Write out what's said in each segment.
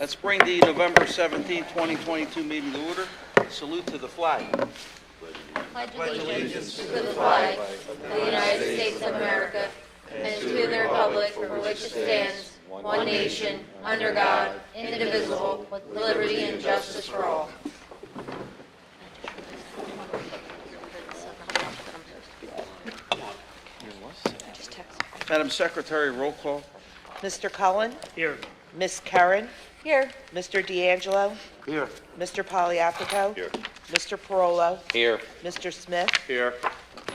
Let's bring the November 17, 2022 meeting to order. Salute to the flag. Pledge allegiance to the flag of the United States of America and to the republic for which it stands, one nation, under God, indivisible, with liberty and justice for all. Madam Secretary, roll call. Mr. Cullen? Here. Ms. Karen? Here. Mr. D'Angelo? Here. Mr. Poliafico? Here. Mr. Parolo? Here. Mr. Smith? Here.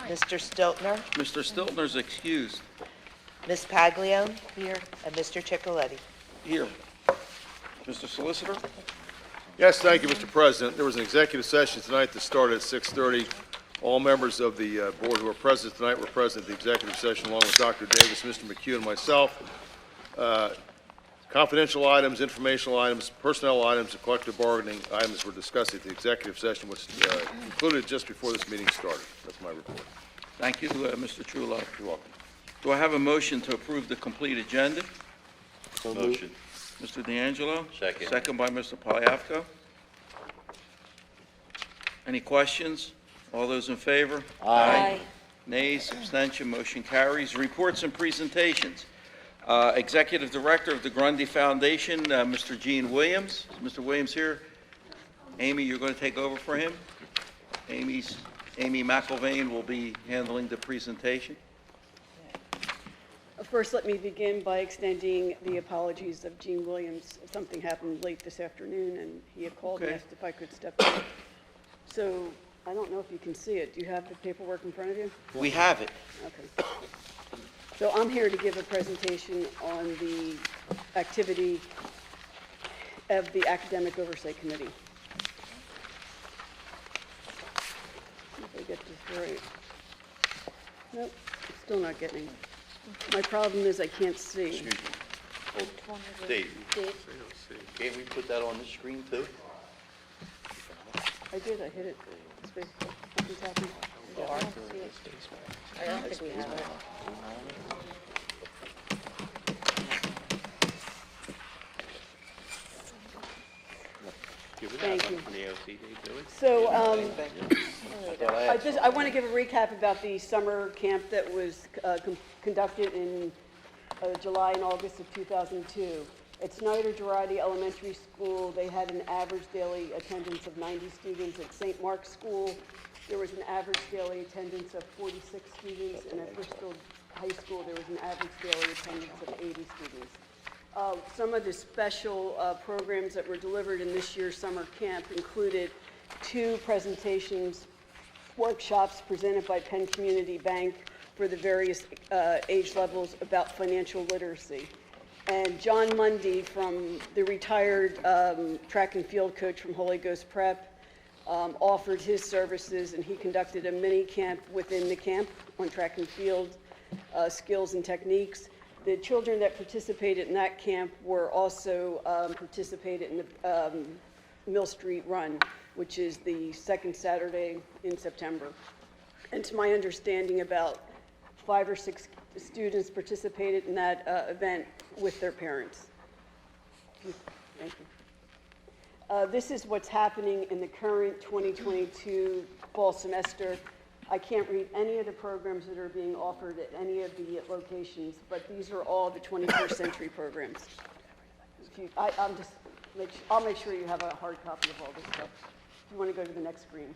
Mr. Stiltner? Mr. Stiltner's excused. Ms. Paglione? Here. And Mr. Ciccoletti? Here. Mr. Solicitor? Yes, thank you, Mr. President. There was an executive session tonight that started at 6:30. All members of the board who are present tonight were present at the executive session, along with Dr. Davis, Mr. McHugh, and myself. Confidential items, informational items, personnel items, and collective bargaining items were discussed at the executive session, which concluded just before this meeting started. That's my report. Thank you, Mr. Trullo. You're welcome. Do I have a motion to approve the complete agenda? Motion. Mr. D'Angelo? Second. Second by Mr. Poliafico. Any questions? All those in favor? Aye. Nays, abstention, motion carries. Reports and presentations. Executive Director of the Grundy Foundation, Mr. Gene Williams. Is Mr. Williams here? Amy, you're going to take over for him? Amy McIlvain will be handling the presentation. First, let me begin by extending the apologies of Gene Williams. Something happened late this afternoon, and he had called and Okay. asked if I could step in. So I don't know if you can see it. Do you have the paperwork in front of you? We have it. Okay. So I'm here to give a presentation on the activity of the Academic Oversight Committee. If I get this right. Nope, still not getting it. My problem is I can't see. Excuse me. Oh, Dave, can't we put that on the screen too? I did, I hit it. Space. Something's happened. I don't think we have it. Thank you. So, I want to give a recap about the summer camp that was conducted in July and August of 2002. At Snyder Girardi Elementary School, they had an average daily attendance of 90 students. At St. Mark's School, there was an average daily attendance of 46 students. And at Bristol High School, there was an average daily attendance of 80 students. Some of the special programs that were delivered in this year's summer camp included 2 presentations, workshops presented by Penn Community Bank for the various age levels about financial literacy. And John Mundy, from the retired track and field coach from Holy Ghost Prep, offered his services, and he conducted a mini camp within the camp on track and field skills and techniques. The children that participated in that camp were also participated in the Mill Street Run, which is the second Saturday in September. And to my understanding, about 5 or 6 students participated in that event with their parents. Thank you. This is what's happening in the current 2022 fall semester. I can't read any of the programs that are being offered at any of the locations, but these are all the 21st century programs. I'll make sure you have a hard copy of all this stuff. If you want to go to the next screen.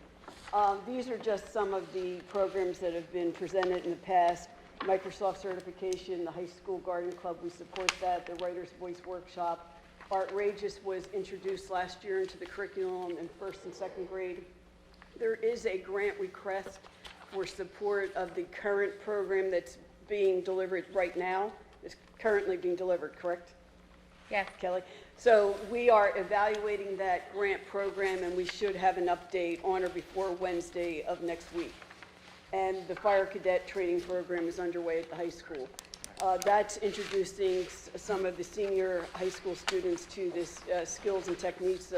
These are just some of the programs that have been presented in the past. Microsoft certification, the high school garden club, we support that. The Writer's Voice workshop. Artrageous was introduced last year into the curriculum in 1st and 2nd grade. There is a grant request for support of the current program that's being delivered right now. It's currently being delivered, correct? Yes. Kelly? So we are evaluating that grant program, and we should have an update on or before Wednesday of next week. And the fire cadet training program is underway at the high school. That's introducing some of the senior high school students to this skills and techniques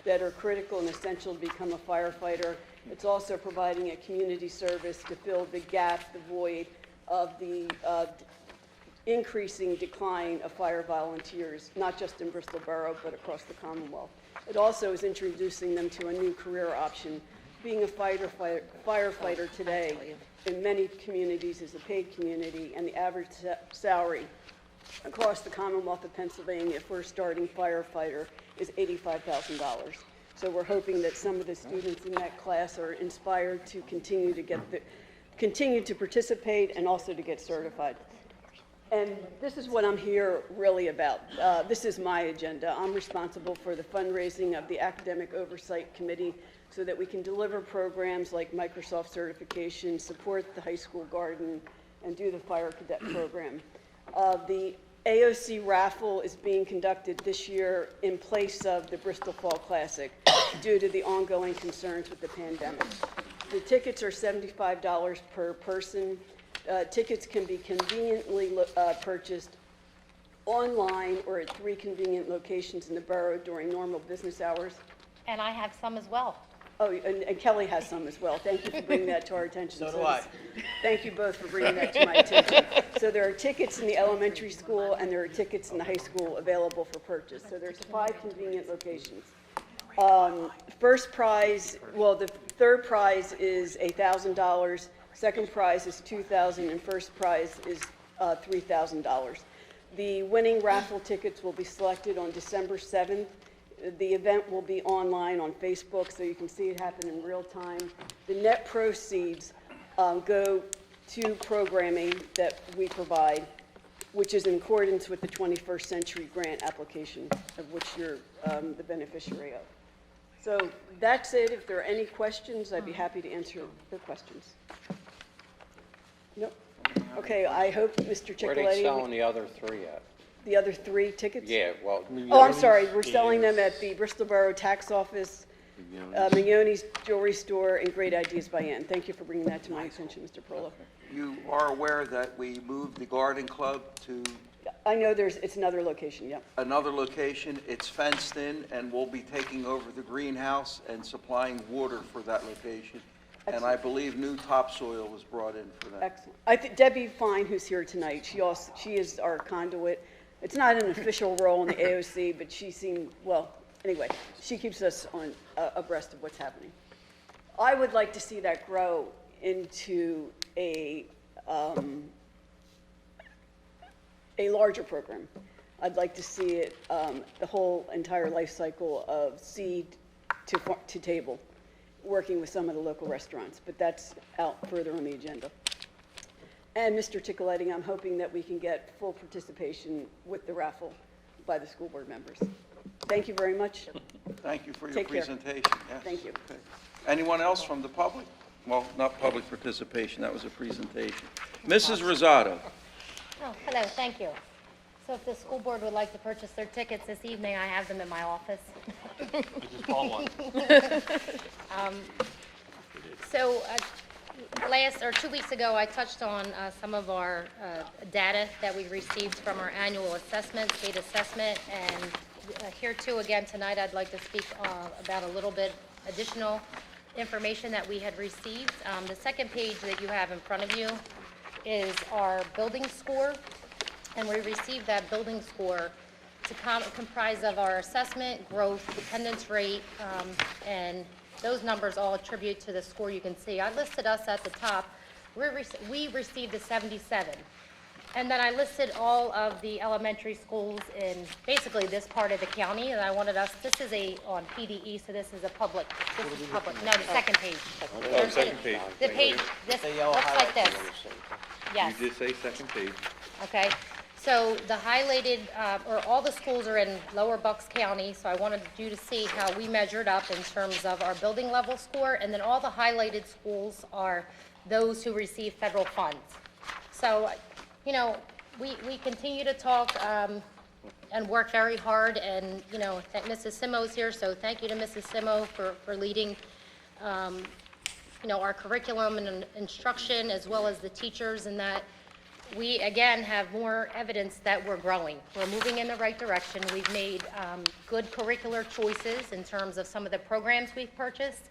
that are critical and essential to become a firefighter. It's also providing a community service to fill the gap, the void of the increasing decline of fire volunteers, not just in Bristol Borough, but across the Commonwealth. It also is introducing them to a new career option. Being a firefighter today in many communities is a paid community, and the average salary across the Commonwealth of Pennsylvania for a starting firefighter is $85,000. So we're hoping that some of the students in that class are inspired to continue to participate and also to get certified. And this is what I'm here really about. This is my agenda. I'm responsible for the fundraising of the Academic Oversight Committee so that we can deliver programs like Microsoft certification, support the high school garden, and do the fire cadet program. The AOC raffle is being conducted this year in place of the Bristol Fall Classic due to the ongoing concerns with the pandemic. The tickets are $75 per person. Tickets can be conveniently purchased online or at 3 convenient locations in the borough during normal business hours. And I have some as well. Oh, and Kelly has some as well. Thank you for bringing that to our attention. So do I. Thank you both for bringing that to my attention. So there are tickets in the elementary school and there are tickets in the high school available for purchase. So there's 5 convenient locations. First prize, well, the third prize is $1,000, second prize is $2,000, and first prize is $3,000. The winning raffle tickets will be selected on December 7th. The event will be online on Facebook, so you can see it happen in real time. The net proceeds go to programming that we provide, which is in accordance with the 21st Century Grant application, of which you're the beneficiary of. So that's it. If there are any questions, I'd be happy to answer your questions. Nope. Okay, I hope Mr. Cicoletti... Where are they selling the other 3 at? The other 3 tickets? Yeah, well. Oh, I'm sorry. We're selling them at the Bristol Borough Tax Office, Mignoni's Jewelry Store, and Great Ideas by Ann. Thank you for bringing that to my attention, Mr. Perla. You are aware that we moved the garden club to I know it's another location, yep. another location. It's fenced in, and we'll be taking over the greenhouse and supplying water for that location. And I believe new topsoil was brought in for that. Excellent. I think Debbie Fine, who's here tonight, she is our conduit. It's not an official role in the AOC, but she seemed, well, anyway, she keeps us on abreast of what's happening. I would like to see that grow into a larger program. I'd like to see it, the whole entire life cycle of seed to table, working with some of the local restaurants, but that's out further on the agenda. And Mr. Cicoletti, I'm hoping that we can get full participation with the raffle by the school board members. Thank you very much. Thank you for your Take care. presentation. Yes. Thank you. Okay. Anyone else from the public? Well, not public participation, that was a presentation. Mrs. Rosado. Oh, hello, thank you. So if the school board would like to purchase their tickets this evening, I have them in my office. Just bought one. So last, or 2 weeks ago, I touched on some of our data that we received from our annual assessment, state assessment, and here too, again, tonight, I'd like to speak about a little bit additional information that we had received. The second page that you have in front of you is our building score, and we received that building score to comprise of our assessment, growth, attendance rate, and those numbers all attribute to the score you can see. I listed us at the top. We received a 77. And then I listed all of the elementary schools in basically this part of the county, and I wanted us, this is on PDE, so this is public, no, the second page. Oh, second page. The page, this looks like this. Yes. You did say second page. Okay, so the highlighted, or all the schools are in Lower Bucks County, so I wanted you to see how we measured up in terms of our building level score, and then all the highlighted schools are those who receive federal funds. So, you know, we continue to talk and work very hard, and, you know, Mrs. Simo's here, so thank you to Mrs. Simo for leading, you know, our curriculum and instruction, as well as the teachers, and that we, again, have more evidence that we're growing. We're moving in the right direction. We've made good curricular choices in terms of some of the programs we've purchased.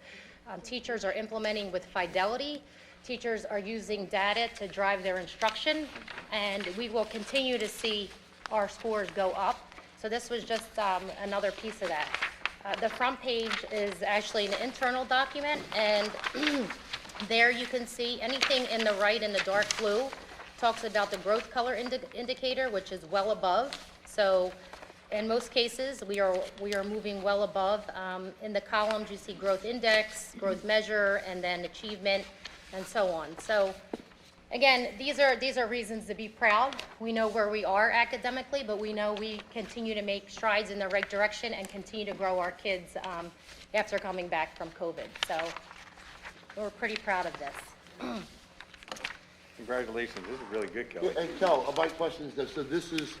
Teachers are implementing with fidelity, teachers are using data to drive their instruction, and we will continue to see our scores go up. So this was just another piece of that. The front page is actually an internal document, and there you can see anything in the right in the dark blue talks about the growth color indicator, which is well above. So in most cases, we are moving well above. In the columns, you see growth index, growth measure, and then achievement, and so on. So again, these are reasons to be proud. We know where we are academically, but we know we continue to make strides in the right direction and continue to grow our kids after coming back from COVID. So we're pretty proud of this. Congratulations, this is really good, Kelly. And Kel, my question is this, so this is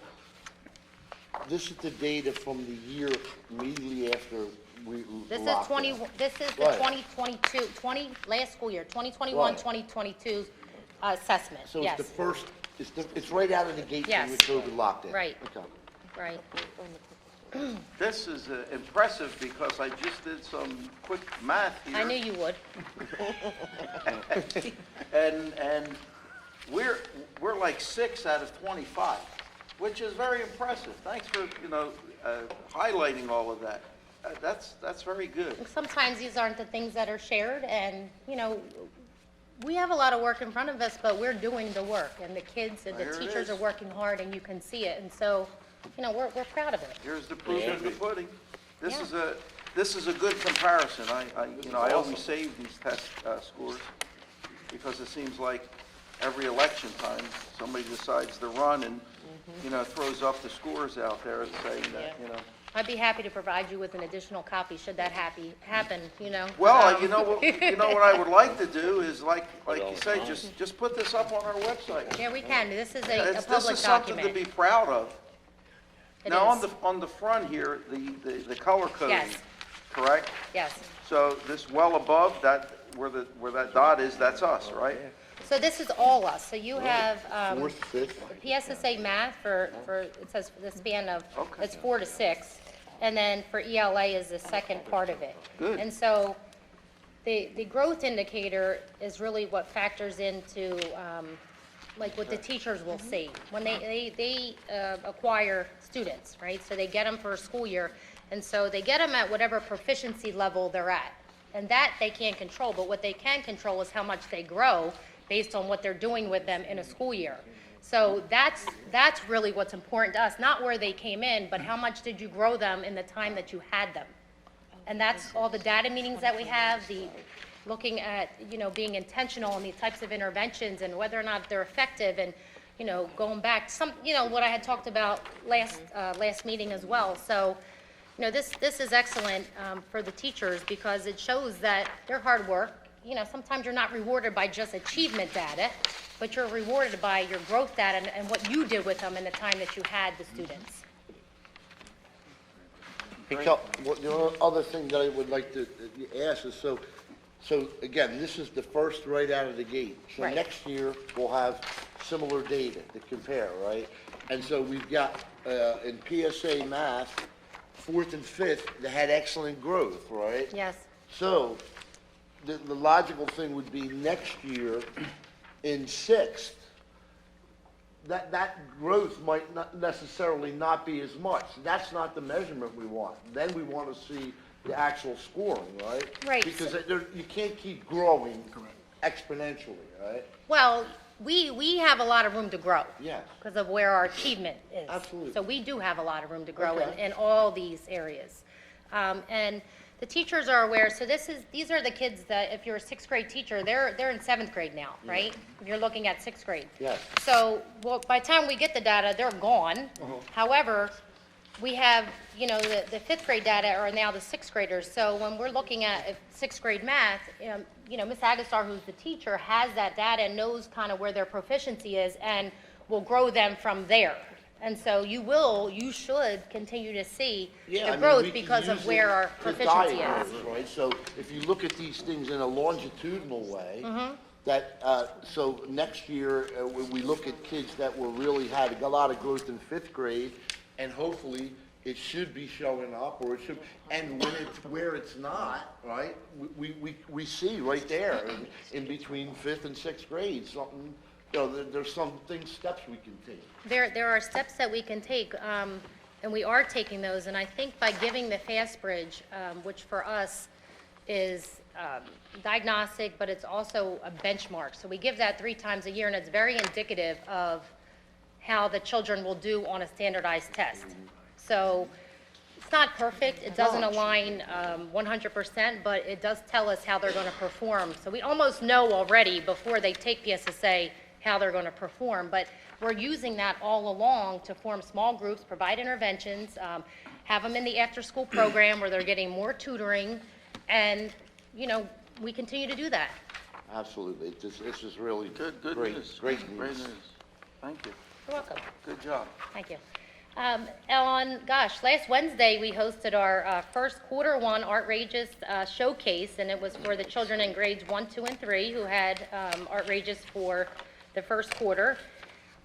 the data from the year immediately after we This is locked 20, down. this is the Right. 2022, last school year, 2021, Right. 2022 assessment, So it's yes. the first, it's right out of the gate Yes. when the COVID lockdown? Right. Okay. Right. This is impressive because I just did some quick math here. I knew you would. And we're like 6 out of 25, which is very impressive. Thanks for, highlighting all of that. That's very good. Sometimes these aren't the things that are shared, and, we have a lot of work in front of us, but we're doing the work, and the kids and the There it teachers is. are working hard, and you can see it, and so, we're proud of it. Here's the proof in the pudding. This Yeah. is a good comparison. I always save these test scores because it seems like every election time, somebody decides to run and, throws up the scores out there and saying that, I'd be happy to provide you with an additional copy, should that happen, Well, Um, you know what I would like to do is like you say, just put this up on our website. Yeah, we can, this is a This public is something to document. be proud of. It Now, is. on the front here, the color coding, Yes. correct? Yes. So this well above that, where that dot is, that's us, right? So this is all us, so you have, Fourth, fifth? PSSA math for, it says for the span of, Okay. it's 4 to 6, and then for ELA is the second part of it. Good. And so the growth indicator is really what factors into, like what the teachers will see. When they acquire students, right? So they get them for a school year, and so they get them at whatever proficiency level they're at. And that they can't control, but what they can control is how much they grow based on what they're doing with them in a school year. So that's really what's important to us, not where they came in, but how much did you grow them in the time that you had them. And that's all the data meetings that we have, the looking at, being intentional in these types of interventions and whether or not they're effective and, going back, what I had talked about last meeting as well. So, this is excellent for the teachers because it shows that their hard work, sometimes you're not rewarded by just achievement data, but you're rewarded by your growth data and what you did with them in the time that you had the students. Hey, Kel, the other thing that I would like to ask is, so again, this is the first right out of the gate. So Right. next year, we'll have similar data to compare, right? And so we've got, in PSA math, 4th and 5th, they had excellent growth, right? Yes. So, the logical thing would be next year, in 6th, that growth might not necessarily not be as much. That's not the measurement we want. Then we want to see the actual scoring, right? Right. Because you can't keep growing exponentially, right? Well, we have a lot of room to grow. Yes. Because of where our achievement is. Absolutely. So we do have a lot of room to grow Okay. in all these areas. And the teachers are aware, so these are the kids that, if you're a 6th grade teacher, they're in 7th grade now, right? You're looking at 6th grade. Yes. So, by the time we get the data, they're gone. However, we have, the 5th grade data are now the 6th graders. So when we're looking at 6th grade math, Ms. Agastar, who's the teacher, has that data and knows kind of where their proficiency is and will grow them from there. And so you should continue to see Yeah, I the mean, growth we can because of use where it our for proficiency diagrams, is. right? So if you look at these things in a longitudinal way, Mm-hmm. so next year, we look at kids that were really had a lot of growth in 5th grade, and hopefully it should be showing up, or it should, and when it's, where it's not, right, we see right there, in between 5th and 6th grade, something, you know, there's some things, steps we can take. There are steps that we can take, and we are taking those, and I think by giving the Fast Bridge, which for us is diagnostic, but it's also a benchmark. So we give that 3 times a year, and it's very indicative of how the children will do on a standardized test. So it's not perfect, it doesn't align 100%, but it does tell us how they're going to perform. So we almost know already before they take PSSA how they're going to perform, but we're using that all along to form small groups, provide interventions, have them in the after-school program where they're getting more tutoring, and, you know, we continue to do that. Absolutely, this is really Good great, news. great Great news. news. Thank you. You're welcome. Good job. Thank you. Last Wednesday, we hosted our first Quarter 1 Outrageous showcase, and it was for the children in grades 1, 2, and 3 who had Outrageous for the first quarter.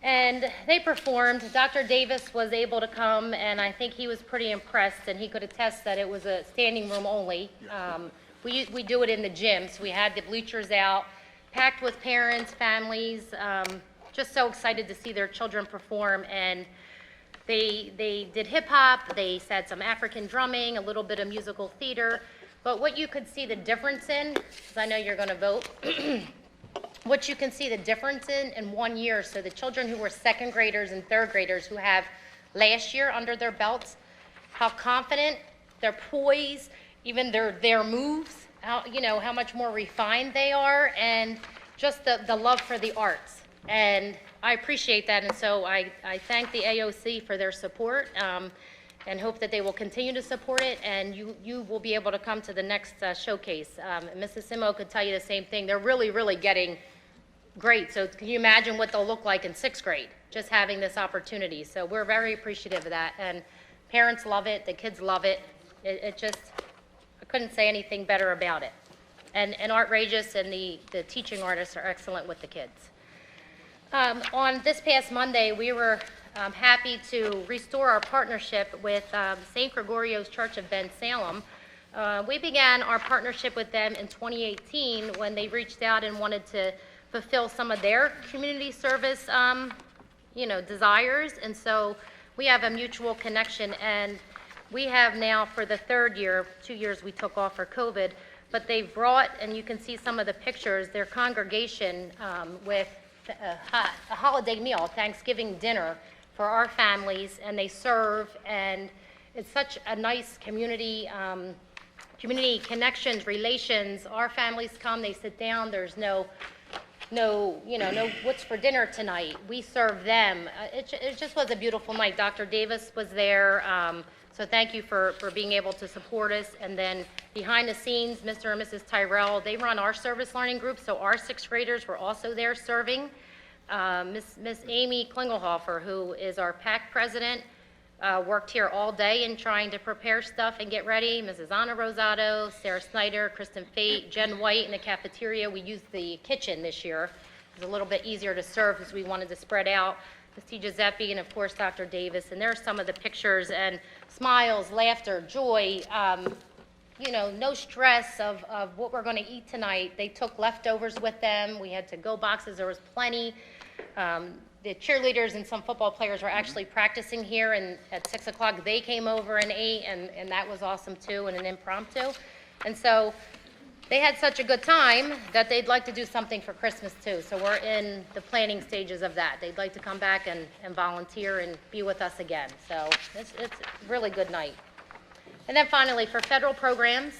And they performed. Dr. Davis was able to come, and I think he was pretty impressed, and he could attest that it was a standing room only. We do it in the gym, so we had the bleachers out, packed with parents, families, just so excited to see their children perform. And they did hip-hop, they had some African drumming, a little bit of musical theater. But what you could see the difference in, because I know you're going to vote, what you can see the difference in 1 year, so the children who were 2nd graders and 3rd graders who have last year under their belts, how confident, their poise, even their moves, how much more refined they are, and just the love for the arts. And I appreciate that, and so I thank the AOC for their support, and hope that they will continue to support it, and you will be able to come to the next showcase. Mrs. Simo could tell you the same thing. They're really, really getting great. So can you imagine what they'll look like in 6th grade, just having this opportunity? So we're very appreciative of that, and parents love it, the kids love it. It just, I couldn't say anything better about it. And Outrageous and the teaching artists are excellent with the kids. On this past Monday, we were happy to restore our partnership with St. Gregorio's Church of Ben Salem. We began our partnership with them in 2018 when they reached out and wanted to fulfill some of their community service, desires. And so we have a mutual connection, and we have now for the 3rd year, 2 years we took off for COVID, but they've brought, and you can see some of the pictures, their congregation with a holiday meal, Thanksgiving dinner for our families, and they serve, and it's such a nice community connections, relations. Our families come, they sit down, there's no what's for dinner tonight. We serve them. It just was a beautiful night. Dr. Davis was there, so thank you for being able to support us. And then behind the scenes, Mr. and Mrs. Tyrell, they run our service learning group, so our 6th graders were also there serving. Miss Amy Klingelhofer, who is our PAC president, worked here all day in trying to prepare stuff and get ready. Mrs. Anna Rosado, Sarah Snyder, Kristen Fate, Jen White in the cafeteria. We used the kitchen this year. It was a little bit easier to serve because we wanted to spread out. Ms. T. Giuseppe and, of course, Dr. Davis. And there are some of the pictures, and smiles, laughter, joy, no stress of what we're going to eat tonight. They took leftovers with them. We had to-go boxes. There was plenty. The cheerleaders and some football players were actually practicing here, and at 6 o'clock they came over and ate, and that was awesome too, and an impromptu. And so they had such a good time that they'd like to do something for Christmas too. So we're in the planning stages of that. They'd like to come back and volunteer and be with us again. So it's a really good night. And then finally, for federal programs,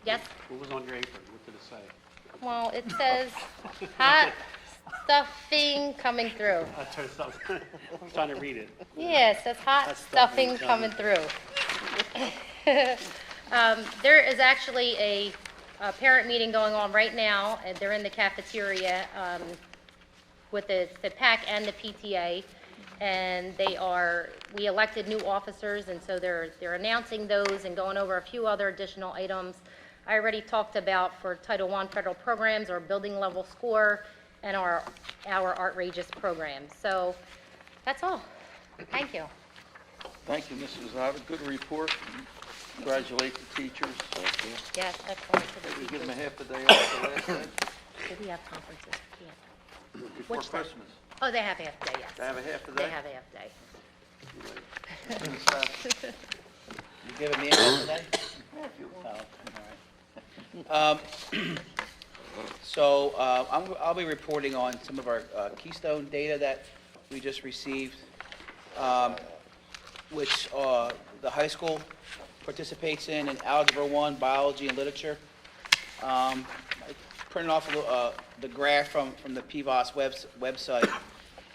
yes? What was on your apron? What did it say? Well, it says hot stuffing coming through. I was trying to read it. Yeah, it says hot stuffing coming through. There is actually a parent meeting going on right now, and they're in the cafeteria with the PAC and the PTA, and we elected new officers, and so they're announcing those and going over a few other additional items. I already talked about for Title I federal programs, our building level score, and our Outrageous program. So that's all. Thank you. Thank you, Mrs. Zada. Good report. Congratulate the teachers. Yes, excellent to the Maybe give them a teachers. half a day off the last day Do we have conferences? Yeah. before Which day? Christmas. Oh, they have half day, yes. They have a half a They day? have a half day. You giving me a hand today? Oh, all right. So I'll be reporting on some of our Keystone data that we just received, which the high school participates in Algebra 1, Biology, and Literature. I printed off the graph from the PVOS website,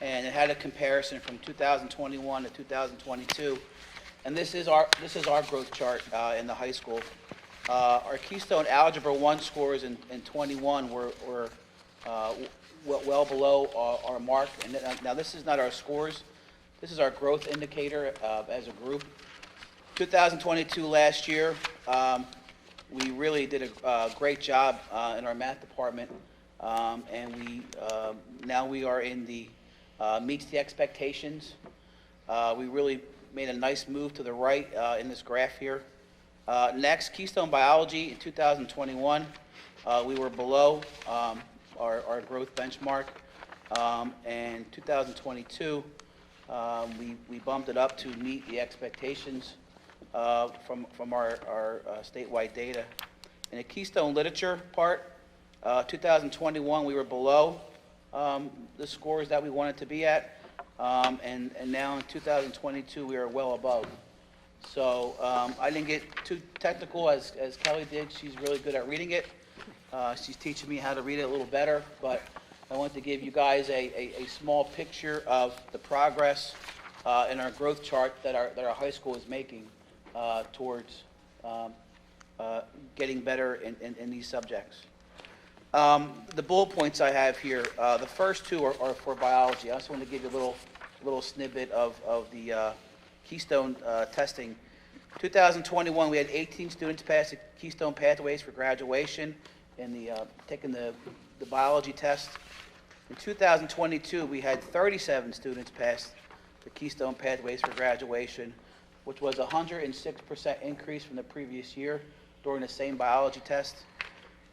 and it had a comparison from 2021 to 2022. And this is our growth chart in the high school. Our Keystone Algebra 1 scores in 21 were well below our mark. And now this is not our scores. This is our growth indicator as a group. 2022 last year, we really did a great job in our math department, and now we are in the meets the expectations. We really made a nice move to the right in this graph here. Next, Keystone Biology in 2021, we were below our growth benchmark, and 2022, we bumped it up to meet the expectations from our statewide data. In the Keystone Literature part, 2021, we were below the scores that we wanted to be at, and now in 2022, we are well above. So I didn't get too technical as Kelly did. She's really good at reading it. She's teaching me how to read it a little better, but I want to give you guys a small picture of the progress in our growth chart that our high school is making towards getting better in these subjects. The bullet points I have here, the first two are for biology. I also want to give you a little snippet of the Keystone testing. 2021, we had 18 students pass the Keystone Pathways for graduation in taking the biology test. In 2022, we had 37 students pass the Keystone Pathways for graduation, which was a 106% increase from the previous year during the same biology test.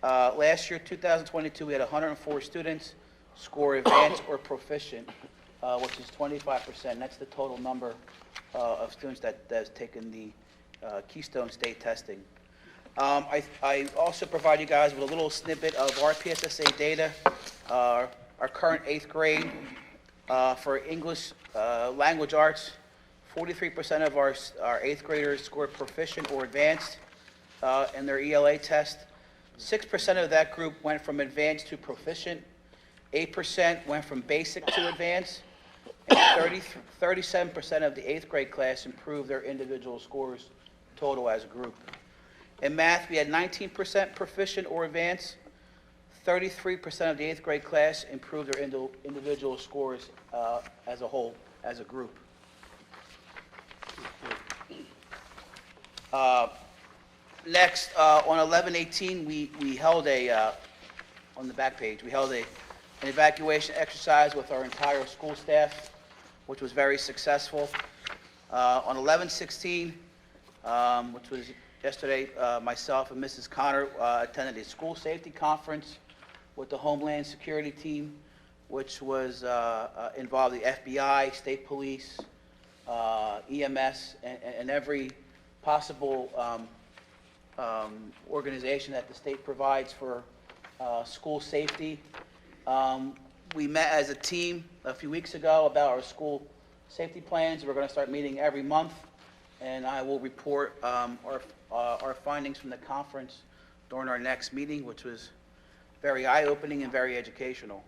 Last year, 2022, we had 104 students score advanced or proficient, which is 25%. That's the total number of students that has taken the Keystone State testing. I also provide you guys with a little snippet of our PSSA data. Our current 8th grade for English language arts, 43% of our 8th graders scored proficient or advanced in their ELA test. 6% of that group went from advanced to proficient. 8% went from basic to advanced. And 37% of the 8th grade class improved their individual scores total as a group. In math, we had 19% proficient or advanced. 33% of the 8th grade class improved their individual scores as a whole, as a group. Next, on 11/18, we held on the back page, we held an evacuation exercise with our entire school staff, which was very successful. On 11/16, which was yesterday, myself and Mrs. Connor attended a school safety conference with the Homeland Security team, which was involved the FBI, state police, EMS, and every possible organization that the state provides for school safety. We met as a team a few weeks ago about our school safety plans. We're going to start meeting every month, and I will report our findings from the conference during our next meeting, which was very eye-opening and very educational.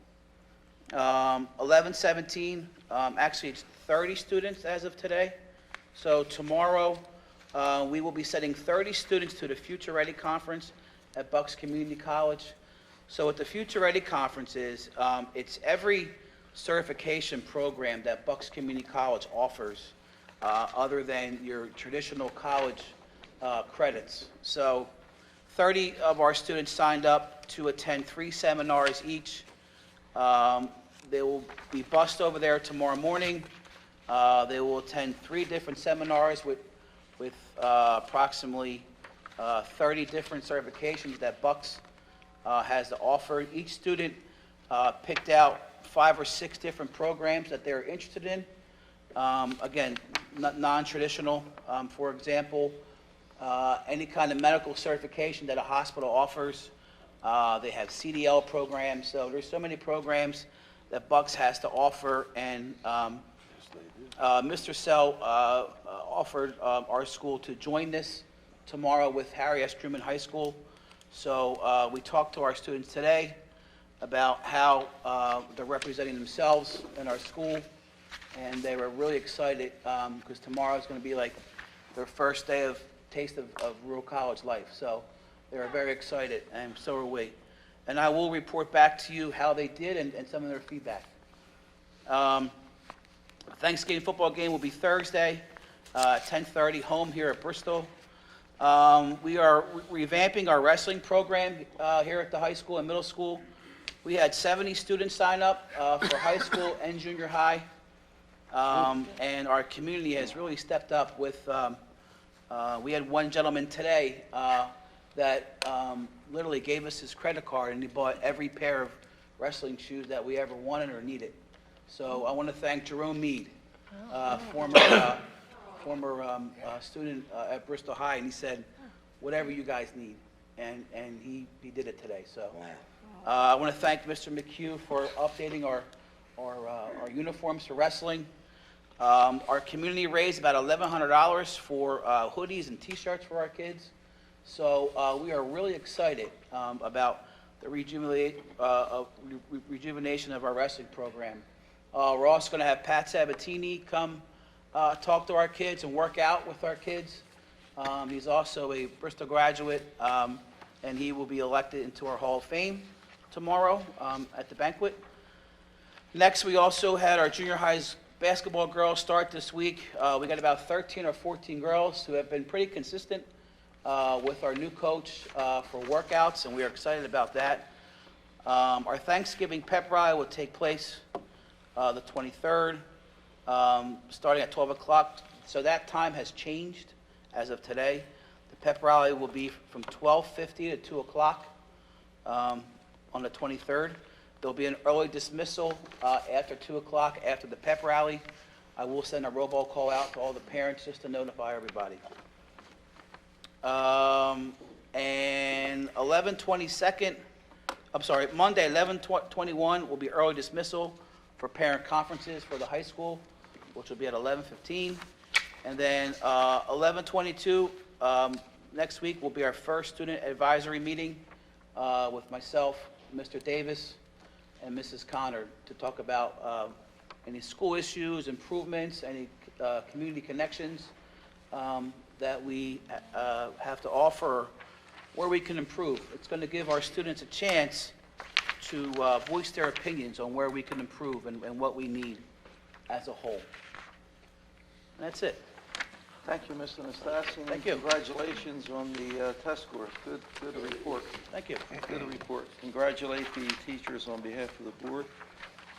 11/17, actually it's 30 students as of today. So tomorrow, we will be sending 30 students to the Future Ready Conference at Bucks Community College. So what the Future Ready Conference is, it's every certification program that Bucks Community College offers, other than your traditional college credits. So 30 of our students signed up to attend 3 seminars each. They will be bused over there tomorrow morning. They will attend 3 different seminars with approximately 30 different certifications that Bucks has to offer. Each student picked out 5 or 6 different programs that they're interested in. Again, non-traditional. For example, any kind of medical certification that a hospital offers. They have CDL programs. So there's so many programs that Bucks has to offer, and Mr. Sell offered our school to join this tomorrow with Harry S. Truman High School. So we talked to our students today about how they're representing themselves in our school, and they were really excited because tomorrow is going to be like their first day of taste of rural college life. So they were very excited, and so are we. And I will report back to you how they did and some of their feedback. Thanksgiving football game will be Thursday, 10:30, home here at Bristol. We are revamping our wrestling program here at the high school and middle school. We had 70 students sign up for high school and junior high. And our community has really stepped up with, we had one gentleman today that literally gave us his credit card, and he bought every pair of wrestling shoes that we ever wanted or needed. So I want to thank Jerome Mead, former student at Bristol High, and he said, whatever you guys need, and he did it today. So I want to thank Mr. McHugh for updating our uniforms for wrestling. Our community raised about $1,100 for hoodies and T-shirts for our kids. So we are really excited about the rejuvenation of our wrestling program. We're also going to have Pat Sabatini come talk to our kids and work out with our kids. He's also a Bristol graduate, and he will be elected into our Hall of Fame tomorrow at the banquet. Next, we also had our junior high's basketball girls start this week. We got about 13 or 14 girls who have been pretty consistent with our new coach for workouts, and we are excited about that. Our Thanksgiving pep rally will take place the 23rd, starting at 12 o'clock. So that time has changed as of today. The pep rally will be from 12:50 to 2 o'clock on the 23rd. There'll be an early dismissal after 2 o'clock after the pep rally. I will send a robocall out to all the parents just to notify everybody. And Monday, 11/21 will be early dismissal for parent conferences for the high school, which will be at 11:15. And then 11/22, next week will be our first student advisory meeting with myself, Mr. Davis, and Mrs. Connor to talk about any school issues, improvements, any community connections that we have to offer, where we can improve. It's going to give our students a chance to voice their opinions on where we can improve and what we need as a whole. And that's it. Thank you, Mr. Nastasi. Thank you. Congratulations on the test scores. Good report. Thank you. Good report. Congratulate the teachers on behalf of the board.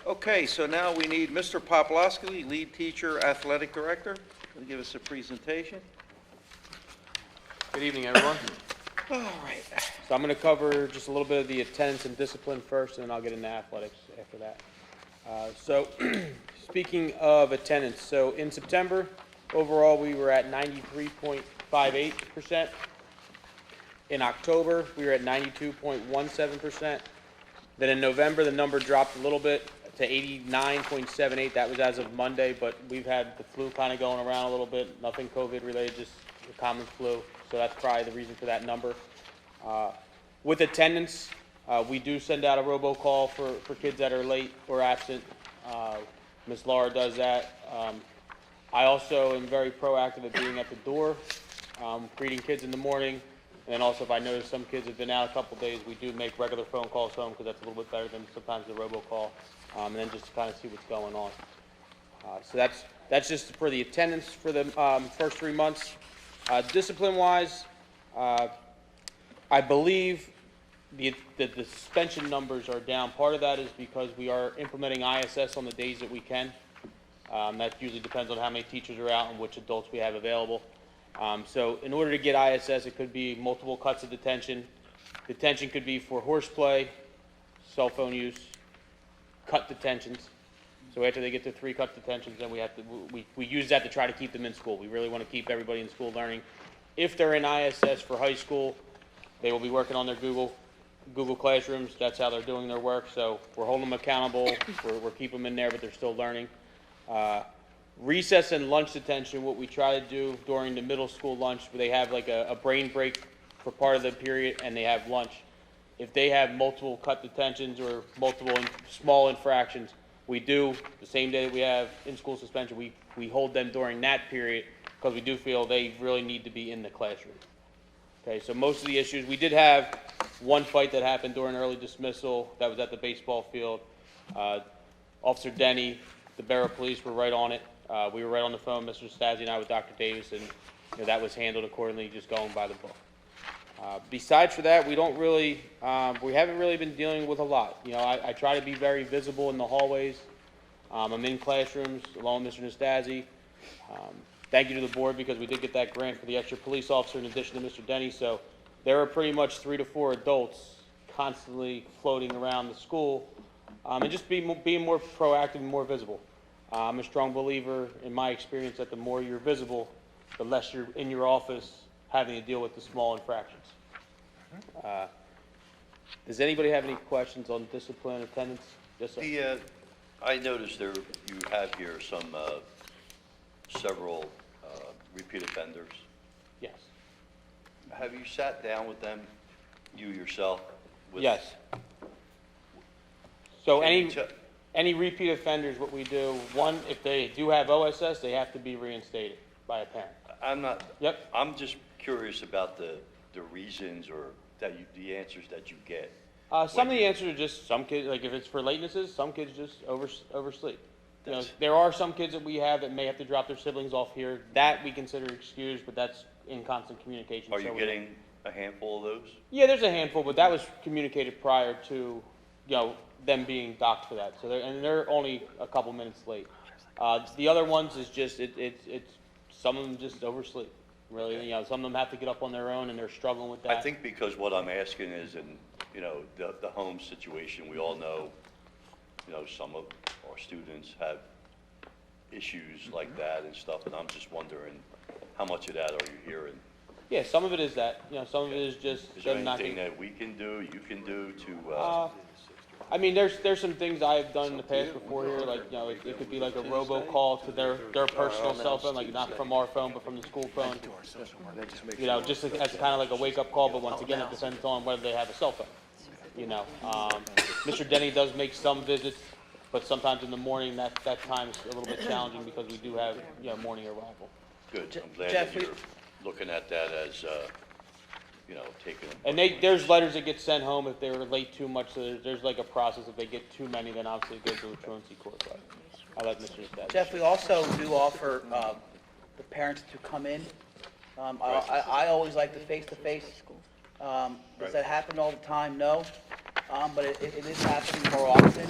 Okay, so now we need Mr. Poplowski, lead teacher, athletic director, to give us a presentation. Good evening, everyone. All right. So I'm going to cover just a little bit of the attendance and discipline first, and then I'll get into athletics after that. Speaking of attendance, so in September, overall, we were at 93.58%. In October, we were at 92.17%. Then in November, the number dropped a little bit to 89.78. That was as of Monday, but we've had the flu kind of going around a little bit. Nothing COVID related, just the common flu. So that's probably the reason for that number. With attendance, we do send out a robocall for kids that are late or absent. Ms. Laura does that. I also am very proactive at being at the door, greeting kids in the morning. And then also, if I notice some kids have been out a couple days, we do make regular phone calls home because that's a little bit better than sometimes the robocall. And then just to kind of see what's going on. So that's just for the attendance for the first 3 months. Discipline-wise, I believe the suspension numbers are down. Part of that is because we are implementing ISS on the days that we can. That usually depends on how many teachers are out and which adults we have available. So in order to get ISS, it could be multiple cuts of detention. Detention could be for horseplay, cell phone use, cut detentions. So after they get to 3 cut detentions, then we use that to try to keep them in school. We really want to keep everybody in school learning. If they're in ISS for high school, they will be working on their Google Classrooms. That's how they're doing their work. So we're holding them accountable. We're keeping them in there, but they're still learning. Recess and lunch detention, what we try to do during the middle school lunch, they have like a brain break for part of the period, and they have lunch. If they have multiple cut detentions or multiple small infractions, we do, the same day that we have in-school suspension, we hold them during that period because we do feel they really need to be in the classroom. Okay, so most of the issues, we did have one fight that happened during early dismissal that was at the baseball field. Officer Denny, the Borough Police were right on it. We were right on the phone, Mr. Stassi and I, with Dr. Davis, and that was handled accordingly, just going by the book. Besides for that, we don't really, we haven't really been dealing with a lot. I try to be very visible in the hallways. I'm in classrooms along with Mr. Nastasi. Thank you to the board because we did get that grant for the extra police officer in addition to Mr. Denny. So there are pretty much 3 to 4 adults constantly floating around the school and just being more proactive and more visible. I'm a strong believer in my experience that the more you're visible, the less you're in your office having to deal with the small infractions. Does anybody have any questions on discipline, attendance? Yes, sir. I noticed you have here several repeat offenders. Yes. Have you sat down with them, you yourself? Yes. So Can you any repeat offenders, what we do, one, if they do have OSS, they have to be reinstated by a parent. Yep. I'm just curious about the reasons or the answers that you get. Some of the answers are just some kids, like if it's for latenesses, some kids just oversleep. There are some kids that we have that may have to drop their siblings off here. That we consider excused, but that's in constant communication. Are you getting a handful of those? Yeah, there's a handful, but that was communicated prior to, them being docked for that. So they're only a couple minutes late. The other ones is just it's some of them just oversleep. Really, Okay. Some of them have to get up on their own and they're struggling with that. I think because what I'm asking is, the home situation, we all know, some of our students have issues like that and stuff, and I'm just wondering how much of that are you hearing? Yeah, some of it is that. Some of it is just Is there them not anything getting. that we can do, you can do to, There's some things I've done in the past before here, like, it could be like a robocall to their personal cell phone, like not from our phone, but from the school phone. Just as kind of like a wake-up call, but once again, it depends on whether they have a cell phone. Mr. Denny does make some visits, but sometimes in the morning, that time is a little bit challenging because we do have, morning arrival. good. I'm glad Jeff, that you're looking at that as, taking. And there's letters that get sent home if they were late too much, so there's like a process. If they get too many, then obviously it goes to a truancy court, but I'll let Mr. Nastasi. Jeff, we also do offer the parents to come in. I always like the face-to-face. Does that happen all the time? No. But it is happening more often.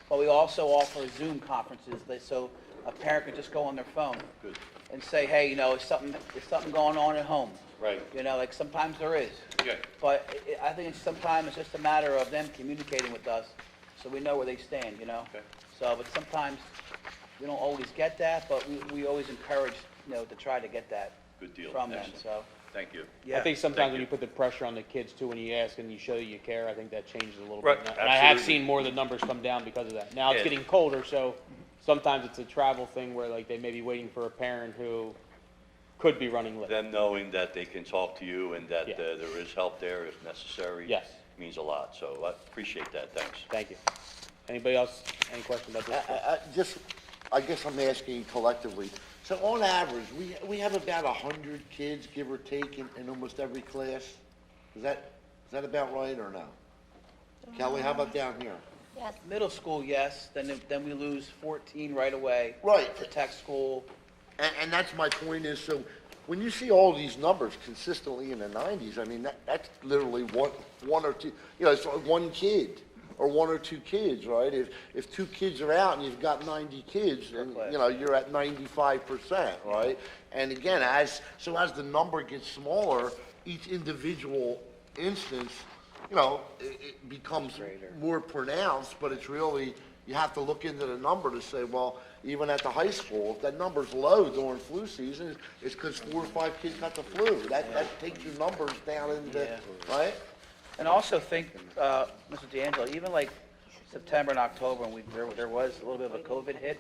But we also offer Zoom conferences, so a parent could just go on their phone Good. and say, hey, is something going on at home? Right. Like sometimes there is. Yeah. But I think sometimes it's just a matter of them communicating with us so we know where they stand, Okay. So, but sometimes we don't always get that, but we always encourage, to try to get that Good deal. from them, Excellent. so. Thank you. Yeah. I think sometimes Thank when you. you put the pressure on the kids too, when you ask and you show that you care, I think that changes a little Right, bit. And I have absolutely. seen more of the numbers come down because of that. Now it's Yeah. getting colder, so sometimes it's a travel thing where like they may be waiting for a parent who could be running late. Them knowing that they can talk to you and that Yeah. there is help there if necessary. Yes. Means a lot, so I appreciate that, thanks. Thank you. Anybody else, any questions about this? I guess I'm asking collectively. So on average, we have about 100 kids, give or take, in almost every class. Is that about right or no? Kelly, how about down here? Yes. Middle school, yes, then we lose 14 right away. Right. For tech school. And that's my point is, so when you see all these numbers consistently in the 90s, I mean, that's literally one or two, it's one kid or one or two kids, right? If two kids are out and you've got 90 kids, then, you know, you're at 95%, right? And again, as the number gets smaller, each individual instance, you know, it becomes more pronounced, but it's really, you have to look into the number to say, well, even at the high school, if that number's low during flu season, it's because 4 or 5 kids got the flu. That takes your numbers down into, right? And also think, Mr. D'Angelo, even like September and October, when there was a little bit of a COVID hit,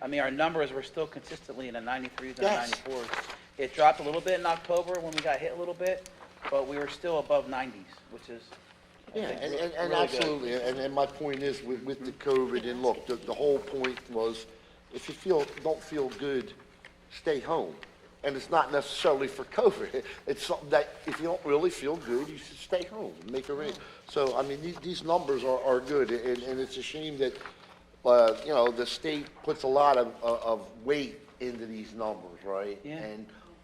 I mean, our numbers were still consistently in the 93s and Yes. 94s. It dropped a little bit in October when we got hit a little bit, but we were still above 90s, which is, I Yeah, think, and really good. absolutely, and my point is with the COVID, and look, the whole point was, if you don't feel good, stay home. And it's not necessarily for COVID. It's something that if you don't really feel good, you should stay home and make a ring. So, I mean, these numbers are good, and it's a shame that, you know, the state puts a lot of weight into these numbers, right? Yeah.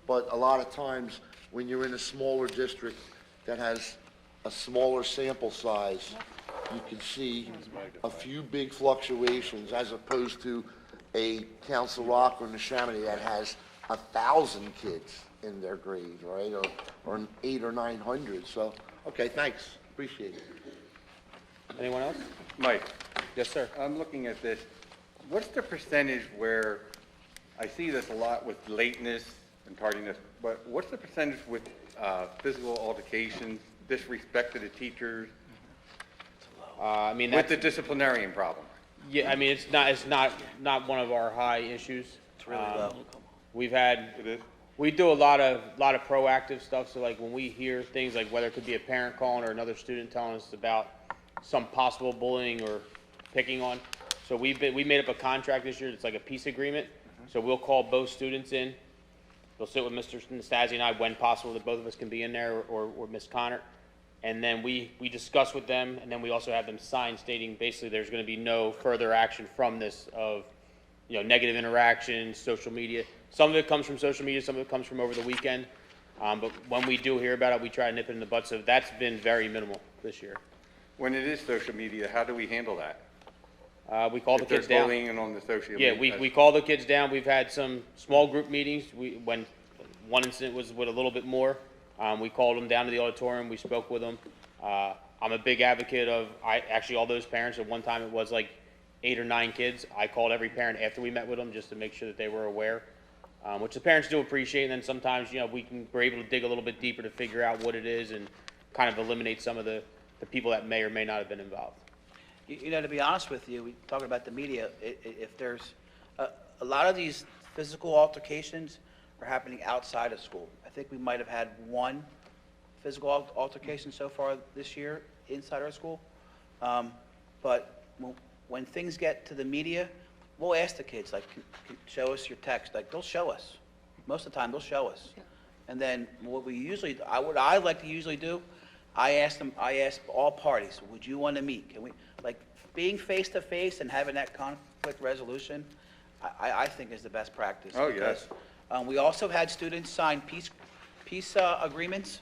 But a lot of times, when you're in a smaller district that has a smaller sample size, you can see a few big fluctuations as opposed to a Council Rock or Neshaminy that has 1,000 kids in their grade, right? Or 800 or 900. So, okay, thanks. Appreciate it. Anyone else? Mike, Yes, sir. I'm looking at this. What's the percentage where, I see this a lot with lateness and tardiness, but what's the percentage with physical altercations, disrespect to the teachers, I mean, with that's, the disciplinarian problem? yeah, I mean, it's not one of our high issues. It's really low. We've had, It is? we do a lot of proactive stuff, so like when we hear things like whether it could be a parent calling or another student telling us about some possible bullying or picking on, so we made up a contract this year, it's like a peace agreement, so we'll call both students in, they'll sit with Mr. Nastasi and I when possible, that both of us can be in there, or Ms. Connor, and then we discuss with them, and then we also have them sign stating basically there's gonna be no further action from this of, you know, negative interactions, social media. Some of it comes from social media, some of it comes from over the weekend. But when we do hear about it, we try to nip it in the bud, so that's been very minimal this year. When it is social media, how do we handle that? We call the If they're kids down. bullying on the social Yeah, media? we call the kids down. We've had some small group meetings. When one incident was with a little bit more, we called them down to the auditorium, we spoke with them. I'm a big advocate of, actually all those parents, at one time it was like 8 or 9 kids. I called every parent after we met with them just to make sure that they were aware, which the parents do appreciate. And then sometimes, you know, we're able to dig a little bit deeper to figure out what it is and kind of eliminate some of the people that may or may not have been involved. You know, to be honest with you, we talking about the media, if there's, a lot of these physical altercations are happening outside of school. I think we might have had one physical altercation so far this year inside our school. But when things get to the media, we'll ask the kids, like, show us your text. Like, they'll show us. Most of the time, they'll show us. And then what we usually, what I like to usually do, I ask all parties, would you want to meet? Can we, like, being face-to-face and having that conflict resolution, I think is the best practice. Oh, yes. Because, we also had students sign peace agreements.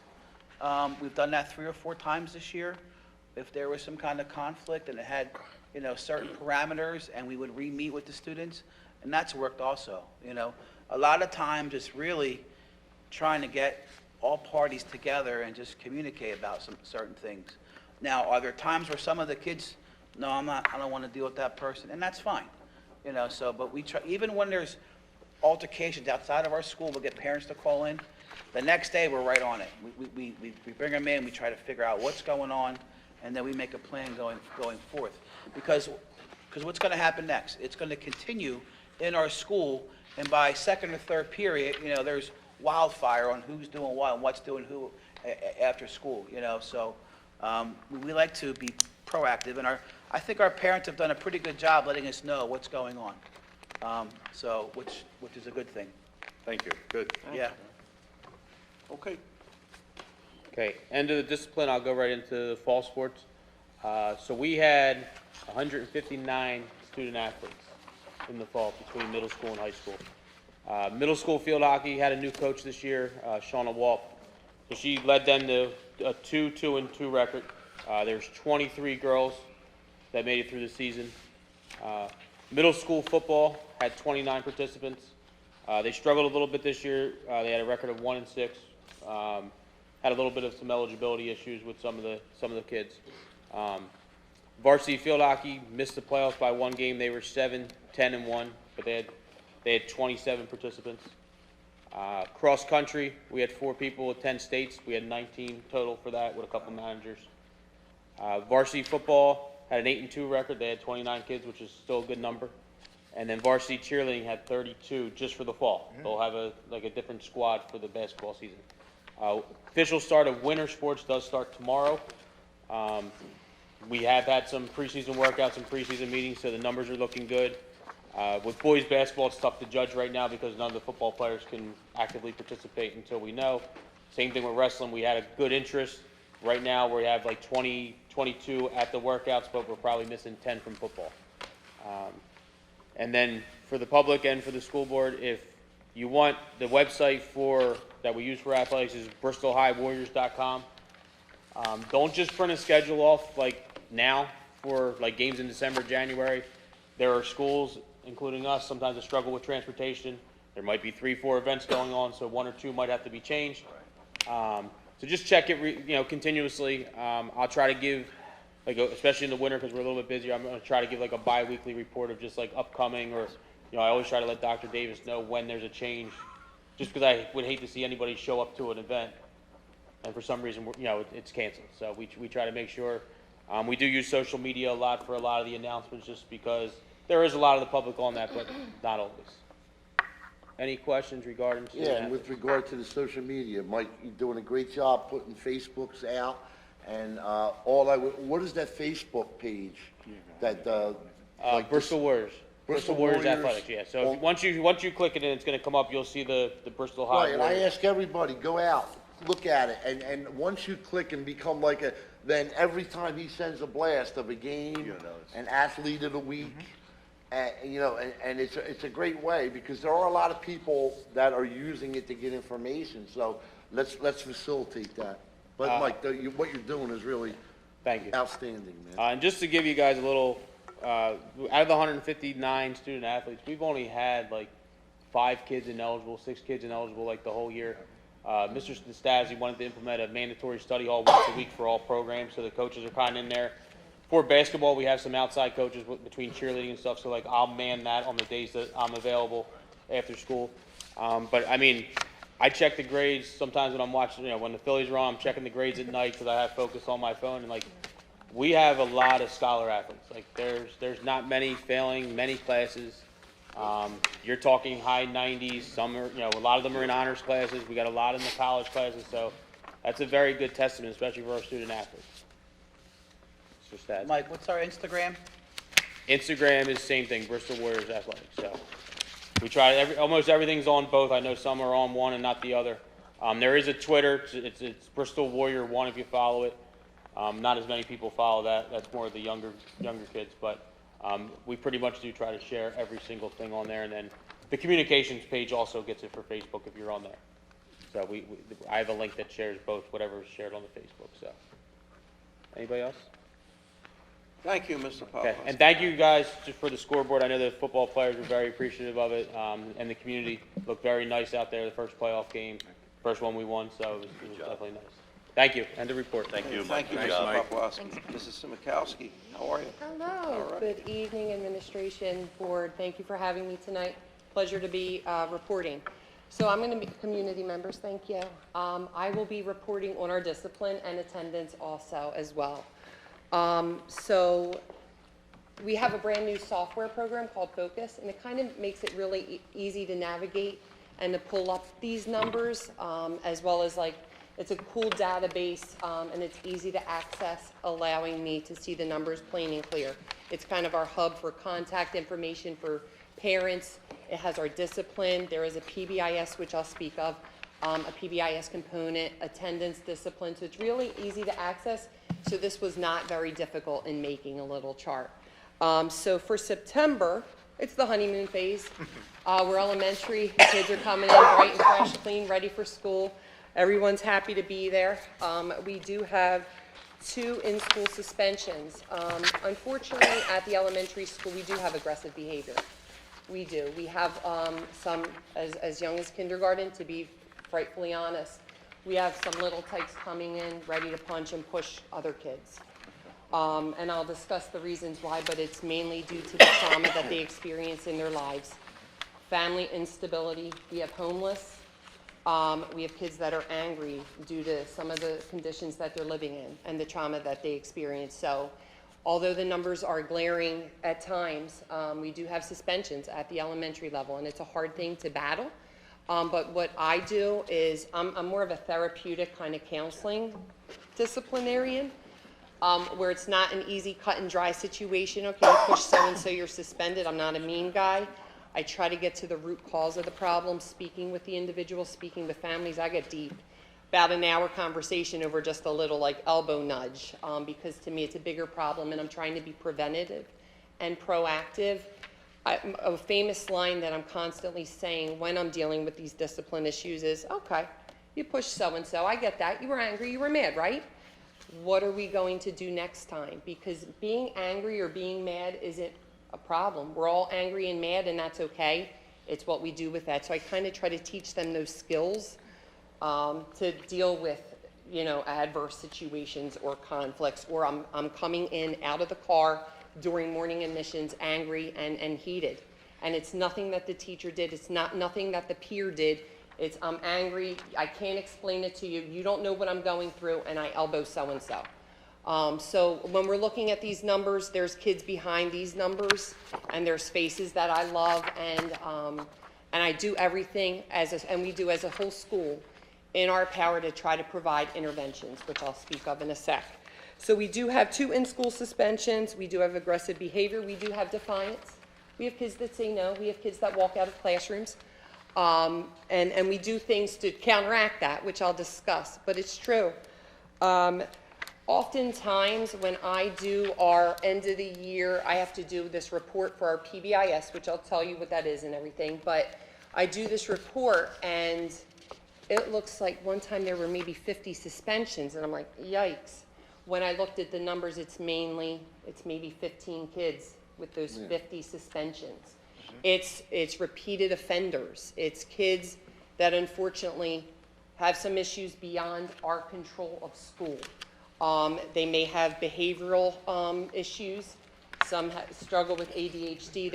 We've done that 3 or 4 times this year. If there was some kind of conflict and it had, you know, certain parameters, and we would re-meet with the students, and that's worked also, you know. A lot of times, it's really trying to get all parties together and just communicate about some certain things. Now, are there times where some of the kids, no, I don't want to deal with that person, and that's fine, you know, so, but we try, even when there's altercations outside of our school, we'll get parents to call in. The next day, we're right on it. We bring them in, we try to figure out what's going on, and then we make a plan going forth. Because what's going to happen next? It's going to continue in our school, and by second or third period, you know, there's wildfire on who's doing what and what's doing who after school, you know. So we like to be proactive, and I think our parents have done a pretty good job letting us know what's going on. So which is a good thing. Thank you, good. Yeah. Okay. Okay, end of the discipline, I'll go right into the fall sports. So we had 159 student athletes in the fall between middle school and high school. Middle school field hockey had a new coach this year, Shauna Walp. So she led them to a 2-2-2 record. There's 23 girls that made it through the season. Middle school football had 29 participants. They struggled a little bit this year. They had a record of 1-6. Had a little bit of some eligibility issues with some of the kids. Varsity field hockey missed the playoffs by one game. They were 7-10-1, but they had 27 participants. Cross country, we had 4 people with 10 states. We had 19 total for that with a couple managers. Varsity football had an 8-2 record. They had 29 kids, which is still a good number. And then varsity cheerleading had 32 just for the fall. They'll have a different squad for the basketball season. Official start of winter sports does start tomorrow. We have had some preseason workouts and preseason meetings, so the numbers are looking good. With boys basketball, it's tough to judge right now because none of the football players can actively participate until we know. Same thing with wrestling. We had a good interest. Right now, we have like 20, 22 at the workouts, but we're probably missing 10 from football. And then for the public and for the school board, if you want, the website that we use for athletics is bristolhighwarriors.com. Don't just print a schedule off like now for like games in December, January. There are schools, including us, sometimes that struggle with transportation. There might be 3-4 events going on, so 1 or 2 might have to be changed. So just check it, continuously. I'll try to give, especially in the winter because we're a little bit busier, I'm going to try to give like a bi-weekly report of just like upcoming, or I always try to let Dr. Davis know when there's a change, just because I would hate to see anybody show up to an event and for some reason, it's canceled. So we try to make sure. We do use social media a lot for a lot of the announcements just because there is a lot of the public on that, but not always. Any questions regarding? Yeah, and with regard to the social media, Mike, you're doing a great job putting Facebooks out, and what is that Facebook page that, like Bristol Warriors. Bristol Warriors Athletics, yeah. So once you click it and it's gonna come up, you'll see the Bristol High Right, and I ask everybody, go out, look at it, and once you click and become then every time he sends a blast of a game, an athlete of the week, and it's a great way, because there are a lot of people that are using it to get information, so let's facilitate that. But Mike, what you're doing is really thank you. Outstanding, man. And just to give you guys a little, out of the 159 student athletes, we've only had like 5 kids ineligible, 6 kids ineligible like the whole year. Mr. Stassi wanted to implement a mandatory study hall once a week for all programs, so the coaches are kind of in there. For basketball, we have some outside coaches between cheerleading and stuff, so like I'll man that on the days that I'm available after school. But I mean, I check the grades sometimes when I'm watching, when the Phillies are on, I'm checking the grades at night because I have Focus on my phone, and like we have a lot of scholar athletes. Like there's not many failing many classes. You're talking high 90s. Some are, a lot of them are in honors classes. We got a lot in the college classes, so that's a very good testament, especially for our student athletes. It's just that. Mike, what's our Instagram? Instagram is same thing, Bristol Warriors Athletics. So we try almost everything's on both. I know some are on one and not the other. There is a Twitter. It's Bristol Warrior 1 if you follow it. Not as many people follow that. That's more of the younger kids, but we pretty much do try to share every single thing on there, and then the communications page also gets it for Facebook if you're on there. So I have a link that shares both, whatever is shared on the Facebook. So anybody else? Thank you, Mr. Papa. Okay, and thank you guys just for the scoreboard. I know the football players were very appreciative of it, and the community looked very nice out there. The first playoff game, first one we won, so it was definitely nice. Thank you. End of report. Thank you, Thank you, Mike. Mr. Paplowski. Mrs. Simikowski, how are you? Hello. All right. Good evening, administration, board. Thank you for having me tonight. Pleasure to be reporting. So I'm going to be community members. Thank you. I will be reporting on our discipline and attendance also as well. So we have a brand new software program called Focus, and it kind of makes it really easy to navigate and to pull up these numbers, as well as it's a cool database, and it's easy to access, allowing me to see the numbers plain and clear. It's kind of our hub for contact information for parents. It has our discipline. There is a PBIS, which I'll speak of, a PBIS component, attendance, discipline. So it's really easy to access. So this was not very difficult in making a little chart. So for September, it's the honeymoon phase. We're elementary. The kids are coming in bright and fresh, clean, ready for school. Everyone's happy to be there. We do have 2 in-school suspensions. Unfortunately, at the elementary school, we do have aggressive behavior. We do. We have some as young as kindergarten, to be frightfully honest. We have some little types coming in ready to punch and push other kids. And I'll discuss the reasons why, but it's mainly due to the trauma that they experience in their lives. Family instability. We have homeless. We have kids that are angry due to some of the conditions that they're living in and the trauma that they experience. So although the numbers are glaring at times, we do have suspensions at the elementary level, and it's a hard thing to battle. But what I do is I'm more of a therapeutic kind of counseling disciplinarian, where it's not an easy cut and dry situation. Okay, you push so-and-so, you're suspended. I'm not a mean guy. I try to get to the root cause of the problem, speaking with the individual, speaking with families. I get deep. About an hour conversation over just a little like elbow nudge, because to me it's a bigger problem, and I'm trying to be preventative and proactive. A famous line that I'm constantly saying when I'm dealing with these discipline issues is, okay, you pushed so-and-so, I get that, you were angry, you were mad, right? What are we going to do next time? Because being angry or being mad isn't a problem. We're all angry and mad, and that's okay. It's what we do with that. So I kind of try to teach them those skills to deal with, adverse situations or conflicts, or I'm coming in out of the car during morning admissions angry and heated. And it's nothing that the teacher did. It's nothing that the peer did. It's I'm angry. I can't explain it to you. You don't know what I'm going through, and I elbow so-and-so. So when we're looking at these numbers, there's kids behind these numbers, and there's faces that I love, and I do everything and we do as a whole school in our power to try to provide interventions, which I'll speak of in a sec. So we do have 2 in-school suspensions. We do have aggressive behavior. We do have defiance. We have kids that say no. We have kids that walk out of classrooms. And we do things to counteract that, which I'll discuss, but it's true. Oftentimes, when I do our end of the year, I have to do this report for our PBIS, which I'll tell you what that is and everything, but I do this report, and it looks like one time there were maybe 50 suspensions, and I'm like, yikes. When I looked at the numbers, it's maybe 15 kids with those 50 suspensions. It's repeated offenders. It's kids that unfortunately have some issues beyond our control of school. They may have behavioral issues. Some struggle with ADHD.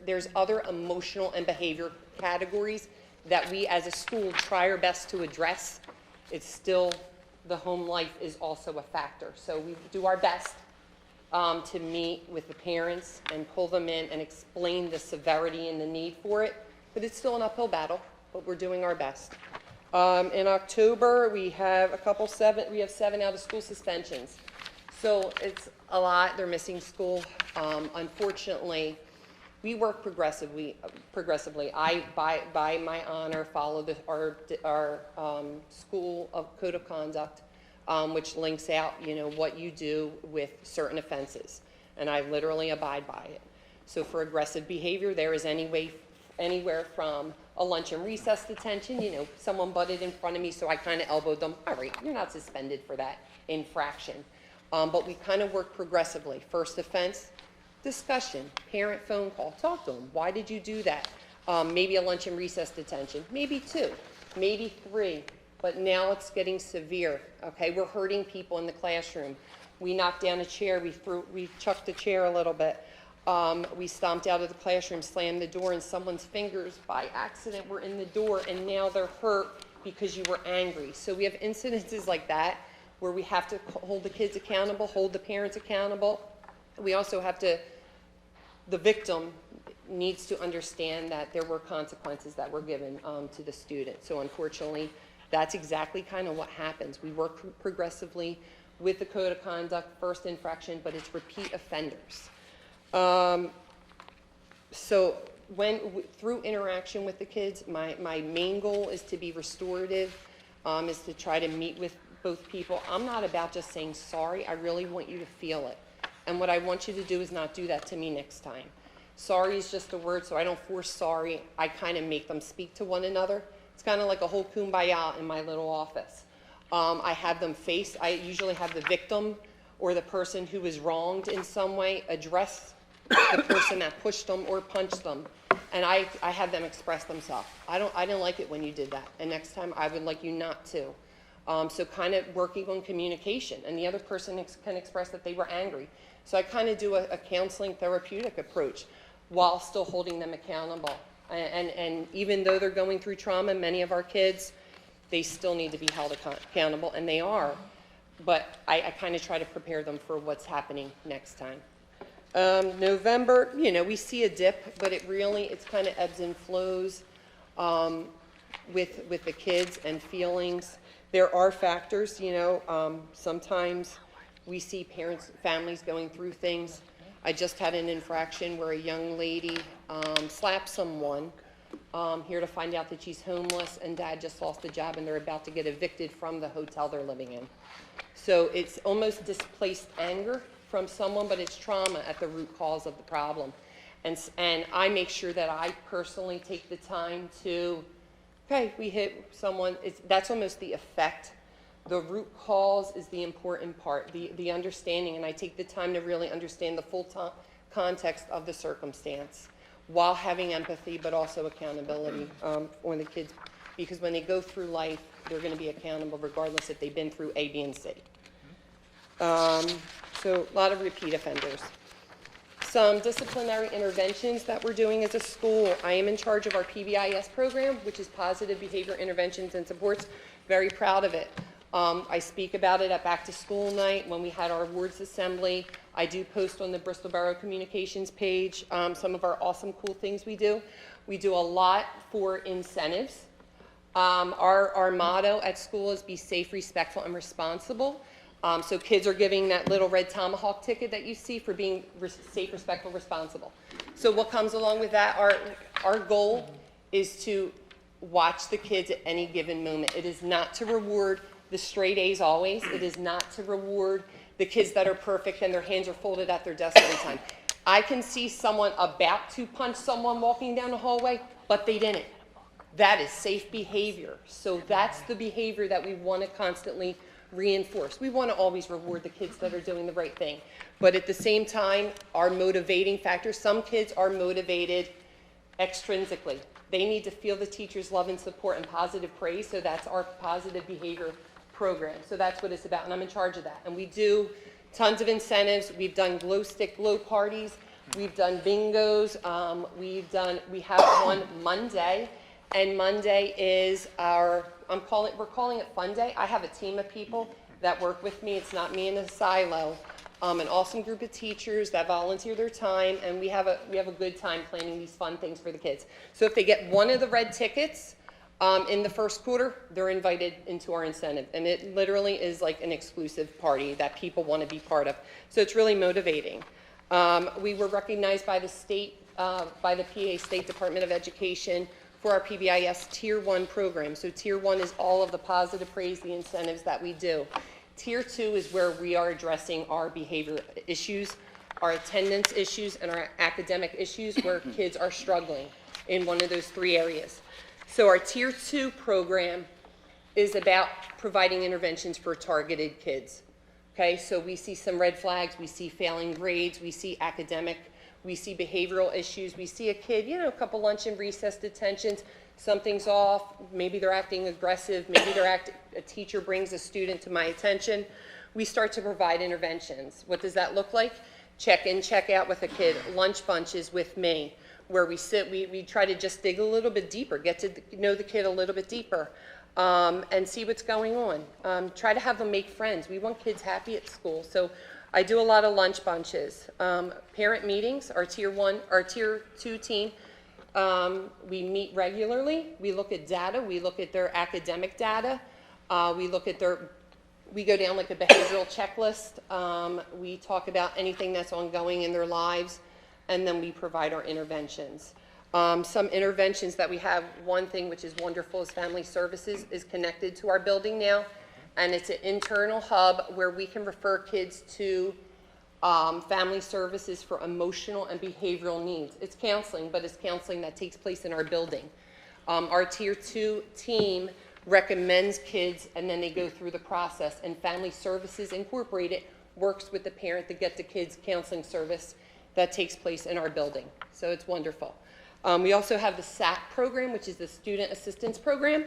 There's other emotional and behavior categories that we as a school try our best to address. It's still, the home life is also a factor. So we do our best to meet with the parents and pull them in and explain the severity and the need for it. But it's still an uphill battle, but we're doing our best. In October, we have we have 7 out of school suspensions. So it's a lot. They're missing school. Unfortunately, we work progressively. I, by my honor, follow our school code of conduct, which links out, what you do with certain offenses. And I literally abide by it. So for aggressive behavior, there is anywhere from a lunch and recess detention, someone butted in front of me, so I kind of elbowed them. All right, you're not suspended for that infraction. But we kind of work progressively. First offense, discussion, parent phone call, talk to them. Why did you do that? Maybe a lunch and recess detention, maybe 2, maybe 3, but now it's getting severe, okay? We're hurting people in the classroom. We knocked down a chair, we chucked a chair a little bit. We stomped out of the classroom, slammed the door, and someone's fingers by accident were in the door, and now they're hurt because you were angry. So we have incidences like that where we have to hold the kids accountable, hold the parents accountable. We also have to, the victim needs to understand that there were consequences that were given to the student. So unfortunately, that's exactly kind of what happens. We work progressively with the code of conduct, first infraction, but it's repeat offenders. So through interaction with the kids, my main goal is to be restorative, is to try to meet with both people. I'm not about just saying sorry. I really want you to feel it. And what I want you to do is not do that to me next time. Sorry is just a word, so I don't force sorry. I kind of make them speak to one another. It's kind of like a whole kumbaya in my little office. I usually have the victim or the person who was wronged in some way address the person that pushed them or punched them, and I have them express themselves. I didn't like it when you did that, and next time I would like you not to. So kind of working on communication, and the other person can express that they were angry. So I kind of do a counseling therapeutic approach while still holding them accountable. And even though they're going through trauma, many of our kids, they still need to be held accountable, and they are. But I kind of try to prepare them for what's happening next time. November, we see a dip, but it's kind of ebbs and flows with the kids and feelings. There are factors, sometimes we see families going through things. I just had an infraction where a young lady slapped someone, here to find out that she's homeless, and dad just lost a job and they're about to get evicted from the hotel they're living in. So it's almost displaced anger from someone, but it's trauma at the root cause of the problem. And I make sure that I personally take the time to, okay, we hit someone, that's almost the effect. The root cause is the important part, the understanding, and I take the time to really understand the full context of the circumstance while having empathy, but also accountability on the kids, because when they go through life, they're going to be accountable regardless if they've been through A, B, and C. So a lot of repeat offenders. Some disciplinary interventions that we're doing as a school. I am in charge of our PBIS program, which is Positive Behavior Interventions and Supports. Very proud of it. I speak about it at back to school night when we had our awards assembly. I do post on the Bristol Borough Communications page some of our awesome cool things we do. We do a lot for incentives. Our motto at school is be safe, respectful, and responsible. So kids are giving that little red tomahawk ticket that you see for being safe, respectful, responsible. So what comes along with that, our goal is to watch the kids at any given moment. It is not to reward the straight A's always. It is not to reward the kids that are perfect and their hands are folded at their desk every time. I can see someone about to punch someone walking down the hallway, but they didn't. That is safe behavior. So that's the behavior that we want to constantly reinforce. We want to always reward the kids that are doing the right thing. But at the same time, our motivating factors, some kids are motivated extrinsically. They need to feel the teacher's love and support and positive praise, so that's our positive behavior program. So that's what it's about, and I'm in charge of that. And we do tons of incentives. We've done glow stick glow parties. We've done bingos. We have one Monday, and Monday is we're calling it Fun Day. I have a team of people that work with me. It's not me in a silo. An awesome group of teachers that volunteer their time, and we have a good time planning these fun things for the kids. So if they get one of the red tickets in the first quarter, they're invited into our incentive, and it literally is like an exclusive party that people want to be part of. So it's really motivating. We were recognized by the state, by the PA State Department of Education for our PBIS Tier 1 program. So Tier 1 is all of the positive praise, the incentives that we do. Tier 2 is where we are addressing our behavior issues, our attendance issues, and our academic issues where kids are struggling in one of those three areas. So our Tier 2 program is about providing interventions for targeted kids. Okay, so we see some red flags, we see failing grades, we see academic, we see behavioral issues, we see a kid, a couple lunch and recess detentions, something's off, maybe they're acting aggressive, maybe a teacher brings a student to my attention. We start to provide interventions. What does that look like? Check in, check out with a kid, lunch bunches with me, where we sit, we try to just dig a little bit deeper, get to know the kid a little bit deeper, and see what's going on. Try to have them make friends. We want kids happy at school. So I do a lot of lunch bunches. Parent meetings, our Tier 2 team, we meet regularly. We look at data. We look at their academic data. We go down like a behavioral checklist. We talk about anything that's ongoing in their lives, and then we provide our interventions. Some interventions that we have, one thing which is wonderful is Family Services is connected to our building now, and it's an internal hub where we can refer kids to Family Services for emotional and behavioral needs. It's counseling, but it's counseling that takes place in our building. Our Tier 2 team recommends kids, and then they go through the process. And Family Services Incorporated works with the parent to get the kids counseling service that takes place in our building. So it's wonderful. We also have the SAP program, which is the Student Assistance Program.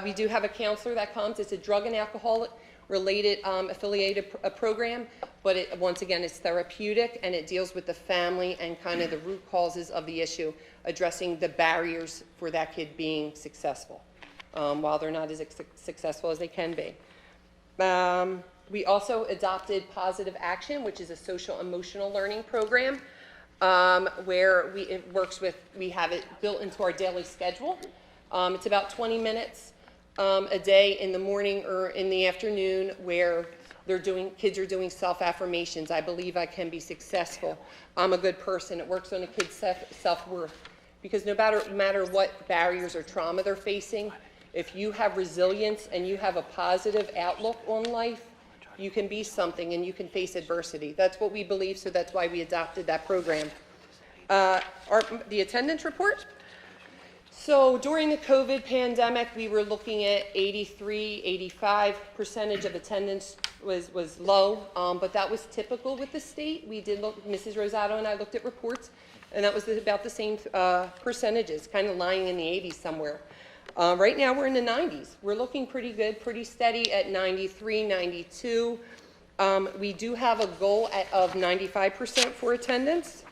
We do have a counselor that comes. It's a drug and alcohol related affiliated program, but once again, it's therapeutic, and it deals with the family and kind of the root causes of the issue, addressing the barriers for that kid being successful, while they're not as successful as they can be. We also adopted Positive Action, which is a social emotional learning program, where we have it built into our daily schedule. It's about 20 minutes a day in the morning or in the afternoon, where kids are doing self-affirmations. I believe I can be successful. I'm a good person. It works on a kid's self-worth. Because no matter what barriers or trauma they're facing, if you have resilience and you have a positive outlook on life, you can be something and you can face adversity. That's what we believe, so that's why we adopted that program. The attendance report. So during the COVID pandemic, we were looking at 85% of attendance was low, but that was typical with the state. We did look, Mrs. Rosato and I looked at reports, and that was about the same percentages, kind of lying in the 80s somewhere. Right now, we're in the 90s. We're looking pretty good, pretty steady at 93, 92. We do have a goal of 95% for attendance.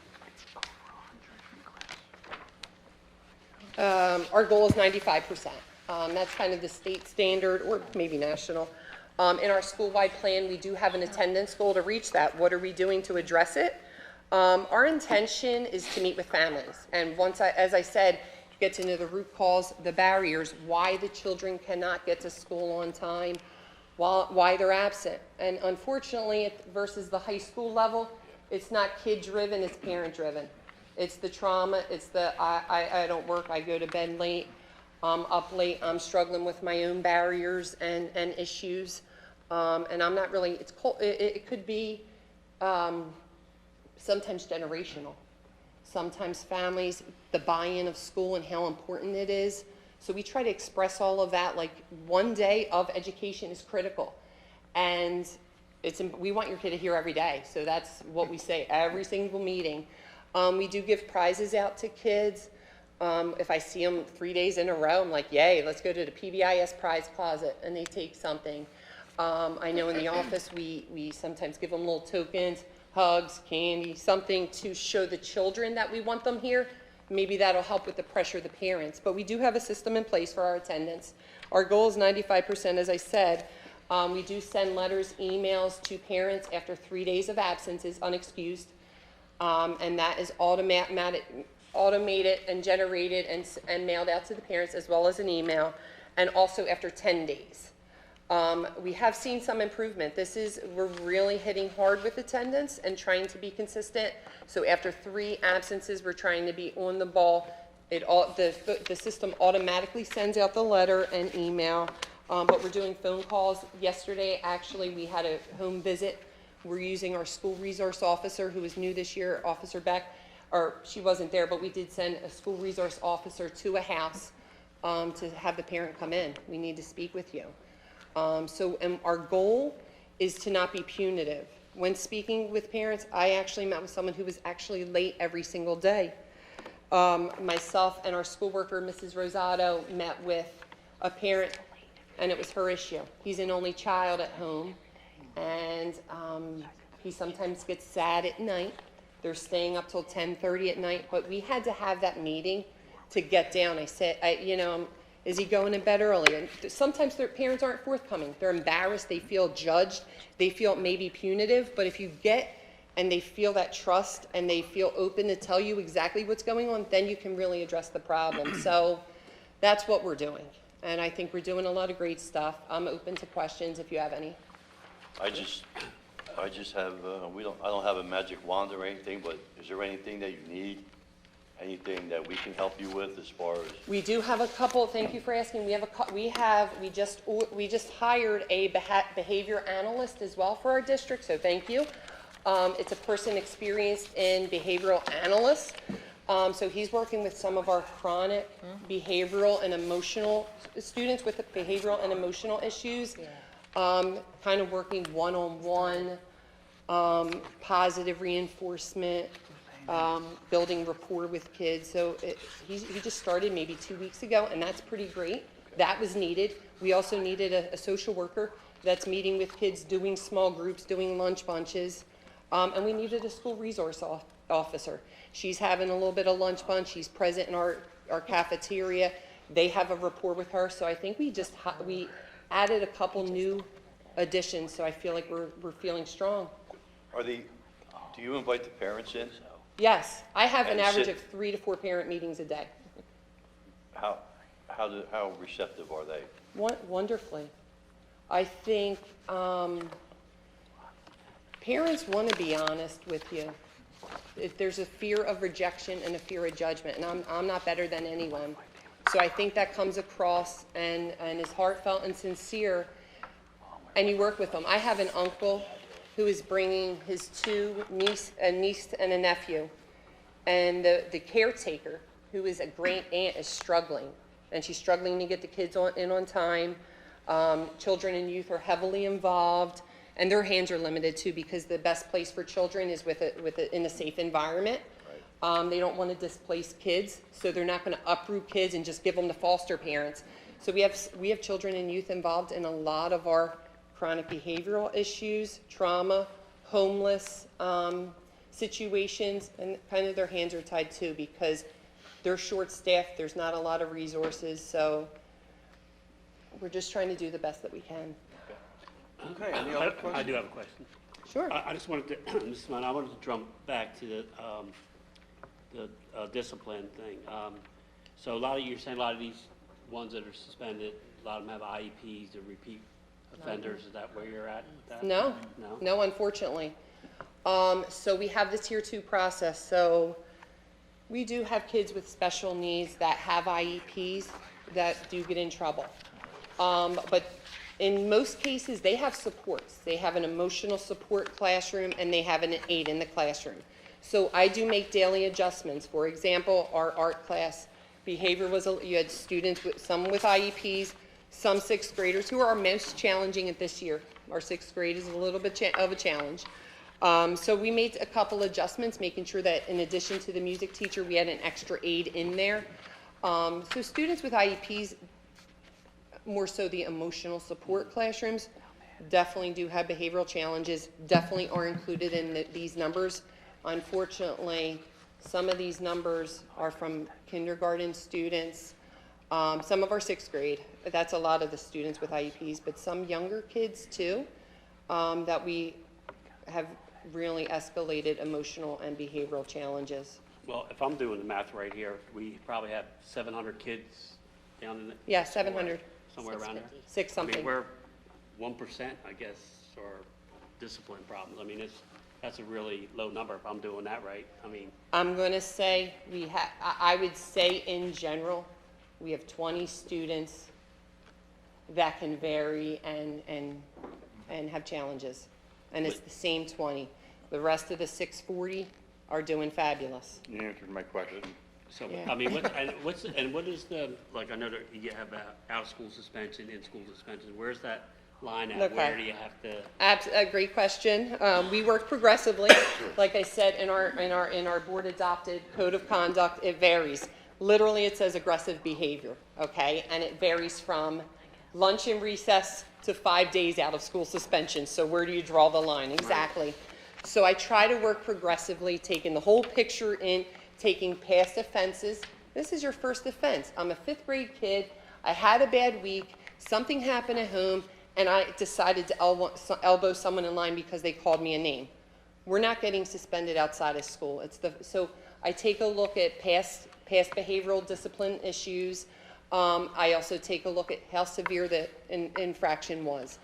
Our goal is 95%. That's kind of the state standard, or maybe national. In our school-wide plan, we do have an attendance goal to reach that. What are we doing to address it? Our intention is to meet with families. And as I said, get to know the root cause, the barriers, why the children cannot get to school on time, why they're absent. And unfortunately, versus the high school level, it's not kid-driven, it's parent-driven. It's the trauma, it's the, I don't work, I go to bed late, I'm up late, I'm struggling with my own barriers and issues. And I'm not really, it could be sometimes generational. Sometimes families, the buy-in of school and how important it is. So we try to express all of that, like one day of education is critical. And we want your kid to hear every day. So that's what we say every single meeting. We do give prizes out to kids. If I see them 3 days in a row, I'm like, yay, let's go to the PBIS prize closet, and they take something. I know in the office we sometimes give them little tokens, hugs, candy, something to show the children that we want them here. Maybe that'll help with the pressure of the parents. But we do have a system in place for our attendance. Our goal is 95%, as I said. We do send letters, emails to parents after 3 days of absences, unexcused. And that is automated and generated and mailed out to the parents, as well as an email, and also after 10 days. We have seen some improvement. We're really hitting hard with attendance and trying to be consistent. So after 3 absences, we're trying to be on the ball. The system automatically sends out the letter and email, but we're doing phone calls. Yesterday, actually, we had a home visit. We're using our school resource officer, who is new this year, Officer Beck, or she wasn't there, but we did send a school resource officer to a house to have the parent come in. We need to speak with you. And our goal is to not be punitive. When speaking with parents, I actually met with someone who was actually late every single day. Myself and our school worker, Mrs. Rosato, met with a parent, and it was her issue. He's an only child at home, and he sometimes gets sad at night. They're staying up till 10:30 at night, but we had to have that meeting to get down. I said, is he going to bed early? And sometimes their parents aren't forthcoming. They're embarrassed. They feel judged. They feel maybe punitive. But if you get and they feel that trust and they feel open to tell you exactly what's going on, then you can really address the problem. So that's what we're doing. And I think we're doing a lot of great stuff. I'm open to questions if you have any. I just have, I don't have a magic wand or anything, but is there anything that you need? Anything that we can help you with as far as? We do have a couple, thank you for asking. We just hired a behavior analyst as well for our district, so thank you. It's a person experienced in behavioral analysts. So he's working with some of our chronic behavioral and emotional students with behavioral and emotional issues, kind of working one-on-one, positive reinforcement, building rapport with kids. So he just started maybe 2 weeks ago, and that's pretty great. That was needed. We also needed a social worker that's meeting with kids, doing small groups, doing lunch bunches, and we needed a school resource officer. She's having a little bit of lunch bunch. She's present in our cafeteria. They have a rapport with her. So I think we added a couple new additions. So I feel like we're feeling strong. Do you invite the parents in? Yes, I have an And average sit- of 3 to 4 parent meetings a day. How receptive are they? Wonderfully. I think parents want to be honest with you. If there's a fear of rejection and a fear of judgment, and I'm not better than anyone. So I think that comes across and is heartfelt and sincere, and you work with them. I have an uncle who is bringing his a niece and a nephew, and the caretaker, who is a great aunt, is struggling, and she's struggling to get the kids in on time. Children and youth are heavily involved, and their hands are limited too, because the best place for children is in a safe environment. They don't want to displace kids, so they're not going to uproot kids and just give them to foster parents. So we have children and youth involved in a lot of our chronic behavioral issues, trauma, homeless situations, and kind of their hands are tied too, because they're short-staffed. There's not a lot of resources, so we're just trying to do the best that we can. Okay, any other questions? I do have a question. Sure. I just wanted to, Mrs. Mann, I wanted to jump back to the discipline thing. So you're saying a lot of these ones that are suspended, a lot of them have IEPs, they're repeat offenders. Is that where you're at with that? No, No? no, unfortunately. So we have this Tier 2 process. So we do have kids with special needs that have IEPs that do get in trouble. But in most cases, they have supports. They have an emotional support classroom, and they have an aide in the classroom. So I do make daily adjustments. For example, our art class behavior you had students some with IEPs, some sixth graders who are our most challenging at this year. Our sixth grade is a little bit of a challenge. So we made a couple adjustments, making sure that in addition to the music teacher, we had an extra aide in there. So students with IEPs, more so the emotional support classrooms, definitely do have behavioral challenges, definitely are included in these numbers. Unfortunately, some of these numbers are from kindergarten students, some of our sixth grade. That's a lot of the students with IEPs, but some younger kids too, that we have really escalated emotional and behavioral challenges. Well, if I'm doing the math right here, we probably have 700 kids down in the. Yeah, 700. Somewhere around there. 6 something. I mean, we're 1%, I guess, or discipline problems. I mean, that's a really low number if I'm doing that right. I mean. I'm going to say I would say in general, we have 20 students that can vary and have challenges. And it's the same 20. The rest of the 640 are doing fabulous. You answered my question. So, Yeah. I mean, what is the, like, I know that you have out-of-school suspension, in-school suspension. Where's that line at? Okay. Where do you have to? A great question. We work progressively. Like I said, in our board-adopted code of conduct, it varies. Literally, it says aggressive behavior, okay? And it varies from lunch and recess to 5 days out of school suspension. So where do you draw the line? Exactly. So I try to work progressively, taking the whole picture in, taking past offenses. This is your first offense. I'm a 5th grade kid. I had a bad week. Something happened at home, and I decided to elbow someone in line because they called me a name. We're not getting suspended outside of school. So I take a look at past behavioral discipline issues. I also take a look at how severe the infraction was.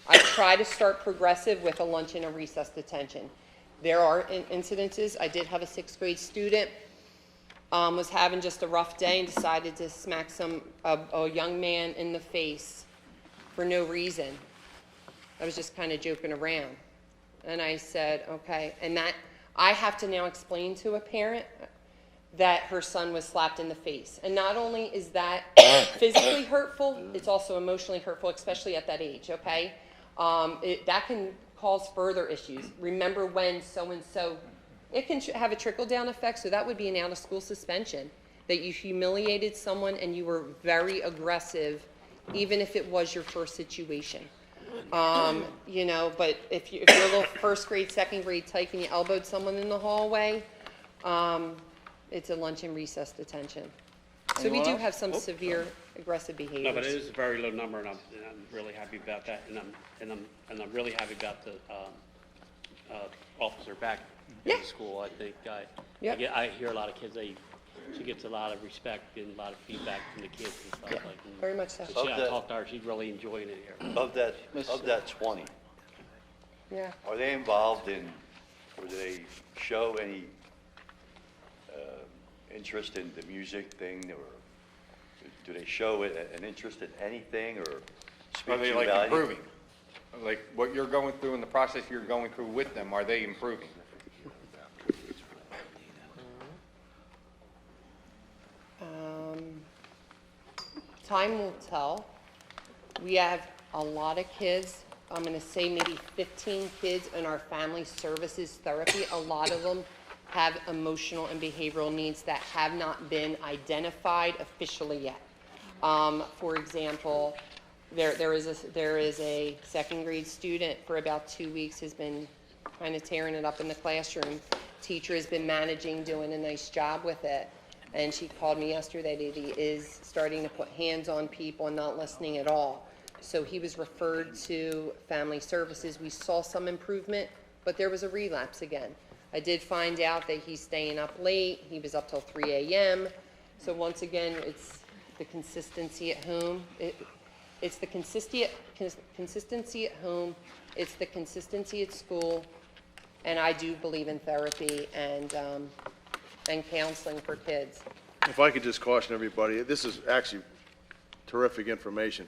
I try to start progressive with a lunch and a recess detention. There are incidences. I did have a 6th grade student, was having just a rough day and decided to smack a young man in the face for no reason. I was just kind of joking around. And I said, okay, and that I have to now explain to a parent, that her son was slapped in the face. And not only is that physically hurtful, it's also emotionally hurtful, especially at that age, okay? That can cause further issues. Remember when so-and-so, it can have a trickle-down effect, so that would be an out-of-school suspension, that you humiliated someone and you were very aggressive, even if it was your first situation. You know, but if you're a little first grade, second grade type and you elbowed someone in the hallway, it's a lunch and recess detention. So we Anyone do else? have some severe aggressive behaviors. No, but it is a very low number, and I'm really happy about that, and I'm really happy about the officer back in the school. I think I hear a lot of kids. She gets a lot of respect and a lot of feedback from the kids and stuff like. And Very much so. I talked to her. She's really enjoying it here. Of that 20, Yeah. are they involved in, or do they show any interest in the music thing, or do they show an interest in anything, or speak Are to they you like about anything? improving? Like what you're going through and the process you're going through with them, are they improving? Time will tell. We have a lot of kids, I'm going to say maybe 15 kids in our family services therapy. A lot of them have emotional and behavioral needs that have not been identified officially yet. For example, there is a second grade student for about 2 weeks has been kind of tearing it up in the classroom. Teacher has been managing, doing a nice job with it. And she called me yesterday that he is starting to put hands on people and not listening at all. So he was referred to family services. We saw some improvement, but there was a relapse again. I did find out that he's staying up late. He was up till 3 a.m. So once again, it's the consistency at home. It's the consistency at home. It's the consistency at school. And I do believe in therapy and counseling for kids. If I could just caution everybody, this is actually terrific information.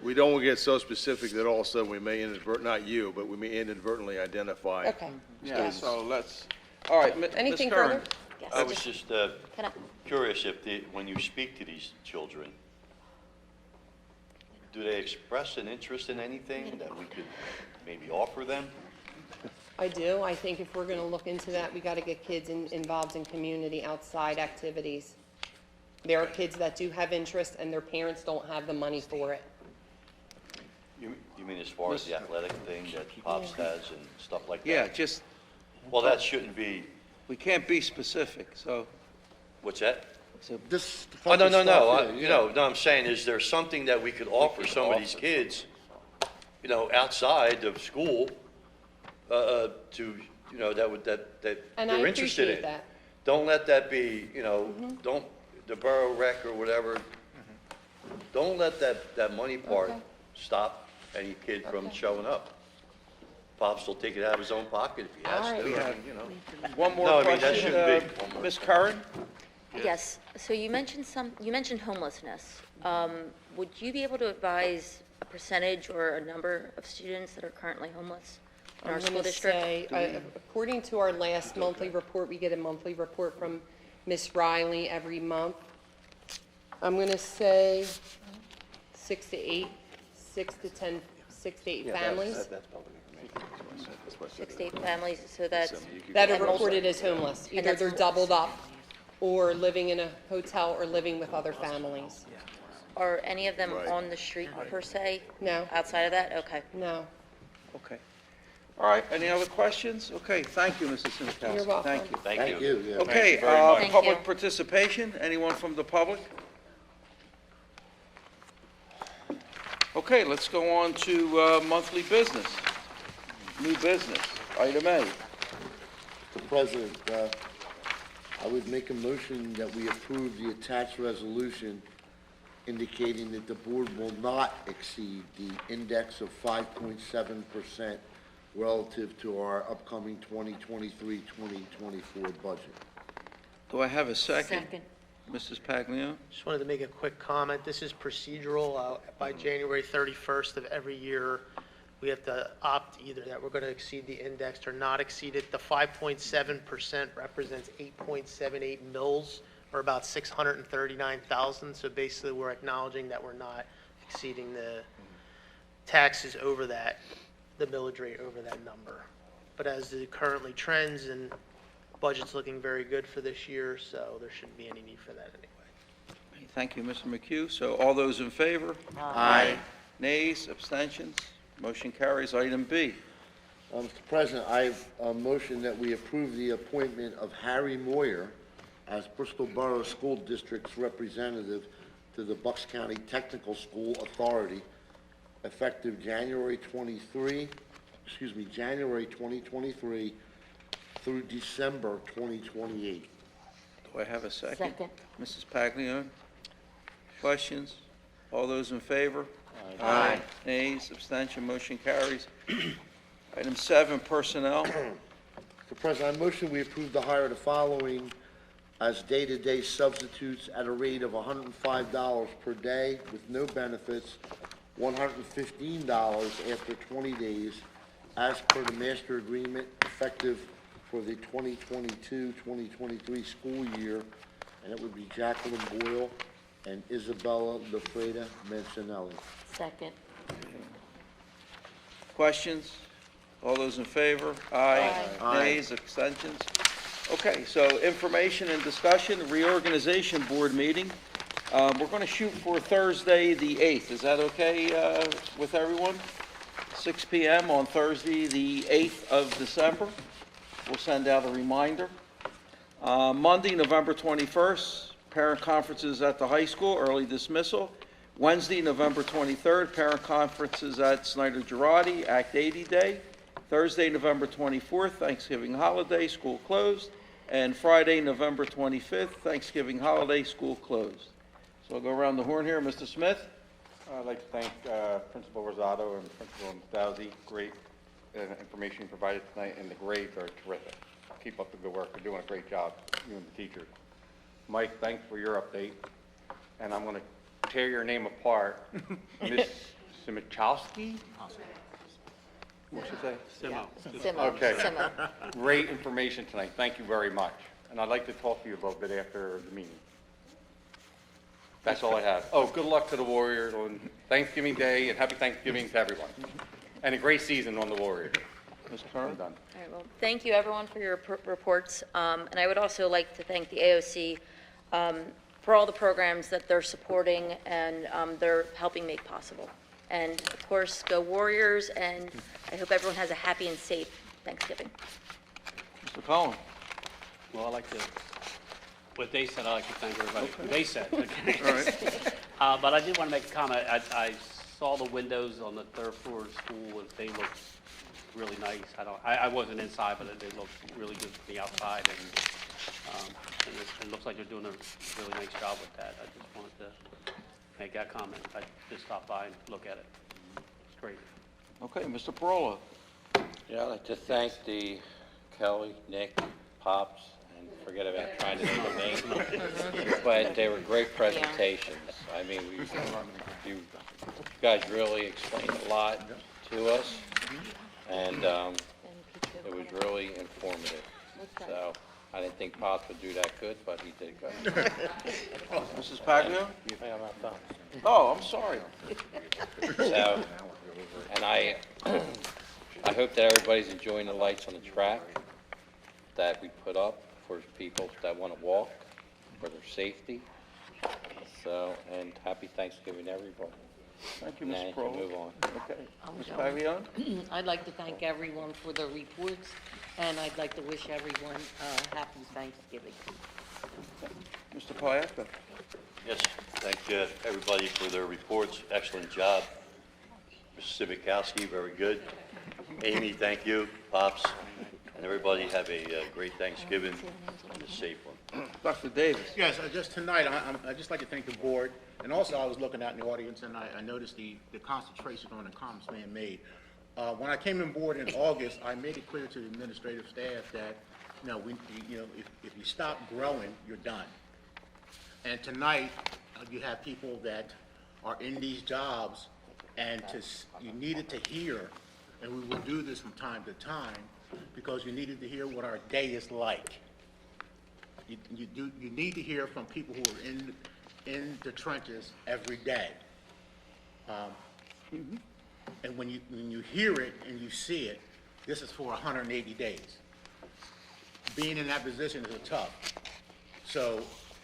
We don't want to get so specific that all of a sudden we may not you, but we may inadvertently identify. Okay. Yeah, so let's, all right, Ms. Anything Curran. further? Yes. I was just Can I- curious if, when you speak to these children, do they express an interest in anything that we could maybe offer them? I do. I think if we're going to look into that, we got to get kids involved in community outside activities. There are kids that do have interest and their parents don't have the money for it. You mean as far as the athletic thing that Pops has and stuff like that? Yeah, just, Well, that shouldn't be, we can't be specific, so. what's that? This. Oh, no, no, no, focus stuff, yeah. no, I'm saying, is there something that we could offer some of these kids, outside of school, to, that And I they're interested in? appreciate that. Don't let that be, don't, the borough rec or whatever, don't let that money part Okay. stop any kid from Okay. showing up. Pops will take it out of his own pocket if he has All to. right. We have- you know. One more No, I mean, that question, shouldn't be. Ms. Curran? Yes, so you mentioned homelessness. Would you be able to advise a percentage or a number of students that are currently homeless in our I'm school going to district? say, according to our last monthly report, we get a monthly report from Miss Riley every month. I'm going to say 6 to 8 families Six to eight families, so that's, that are and most- reported as homeless. Either that's they're homeless. doubled up or living in a hotel or living with other families. are any of them Right. on the street per se? No, Outside of that? Okay. no. Okay. All right, any other questions? Okay, thank you, Mrs. Simakowski. You're welcome. Thank you. Thank you. Yeah. Okay, very much. Thank public you. participation, anyone from the public? Okay, let's go on to monthly business. New business, item A. Mr. President, I would make a motion that we approve the attached resolution indicating that the board will not exceed the index of 5.7% relative to our upcoming 2023-2024 budget. Do I have a second? Mrs. Paglione? Just wanted to make a quick comment. This is procedural. By January 31st of every year, we have to opt either that we're going to exceed the index or not exceed it. The 5.7% represents 8.78 mils, or about 639,000. So basically, we're acknowledging that we're not exceeding the taxes over that, the millage rate over that number. But as it currently trends, and budget's looking very good for this year, so there shouldn't be any need for that anyway. Thank you, Mr. McHugh. So all those in favor? Aye. Nays, abstentions? Motion carries. Item B. Mr. President, I motion that we approve the appointment of Harry Moyer as Bristol Borough School District's representative to the Bucks County Technical School Authority, effective January 2023 through December 2028. Do I have a second? Second. Mrs. Paglione? Questions? All those in favor? Aye. Nays, abstention, motion carries. Item 7, personnel. Mr. President, I motion we approve the hire of the following as day-to-day substitutes at a rate of $105 per day with no benefits, $115 after 20 days, as per the master agreement effective for the 2022-2023 school year, and it would be Jacqueline Boyle and Isabella LaFreda Mancinelli. Second. Questions? All those in favor? Aye. Nays, abstentions? Okay, so information and discussion, reorganization board meeting. We're going to shoot for Thursday, the 8th. Is that okay with everyone? 6 p.m. on Thursday, the 8th of December. We'll send out a reminder. Monday, November 21st, parent conferences at the high school, early dismissal. Wednesday, November 23rd, parent conferences at Snyder Girardi, Act 80 Day. Thursday, November 24th, Thanksgiving holiday, school closed. And Friday, November 25th, Thanksgiving holiday, school closed. So I'll go around the horn here. Mr. Smith? I'd like to thank Principal Rosado and Principal Stausi. Great information provided tonight, and the grades are terrific. Keep up the good work. You're doing a great job, you and the teachers. Mike, thanks for your update. And I'm going to tear your name apart. Miss Simichowski? What'd she say? Simo. Simo. Okay. Simo. Great information tonight. Thank you very much. And I'd like to talk to you a little bit after the meeting. That's all I have. Oh, good luck to the Warriors on Thanksgiving Day, and happy Thanksgiving to everyone. And a great season on the Warriors. Ms. Curran? Done. All right, well, thank you, everyone, for your reports. And I would also like to thank the AOC for all the programs that they're supporting and they're helping make possible. And, of course, go Warriors, and I hope everyone has a happy and safe Thanksgiving. Mr. Collins? Well, I like to, what they said, I like to thank everybody for what they said. Okay. All right. But I did want to make a comment. I saw the windows on the third floor of the school, and they looked really nice. I wasn't inside, but they looked really good from the outside, and it looks like they're doing a really nice job with that. I just wanted to make that comment. I just stopped by and look at it. It's great. Okay, Mr. Parola? Yeah, I'd like to thank the Kelly, Nick, Pops, and forget about trying to know the names. But they were great presentations. I mean, you guys really explained a lot to us, and it was really informative. So I didn't think Pops would do that good, but he did good. Mrs. Paglione? Hey, I'm not done. Oh, I'm sorry. So, and I hope that everybody's enjoying the lights on the track that we put up for people that want to walk, for their safety. So, and happy Thanksgiving, everybody. Thank you, Now Mr. you can Parola. move on. Okay. I'm Ms. going. Paglione? I'd like to thank everyone for the reports, and I'd like to wish everyone happy Thanksgiving. Mr. Piatka? Yes, thank everybody for their reports. Excellent job. Mr. Simikowski, very good. Amy, thank you. Pops, and everybody have a great Thanksgiving and a safe one. Dr. Davis? Yes, just tonight, I'd just like to thank the board, and also I was looking out in the audience, and I noticed the concentration on the comments being made. When I came on board in August, I made it clear to the administrative staff that, if you stop growing, you're done. And tonight, you have people that are in these jobs, and you needed to hear and we will do this from time to time, because you needed to hear what our day is like. You need to hear from people who are in the trenches every day. And when you hear it and you see it, this is for 180 days. Being in that position is tough. So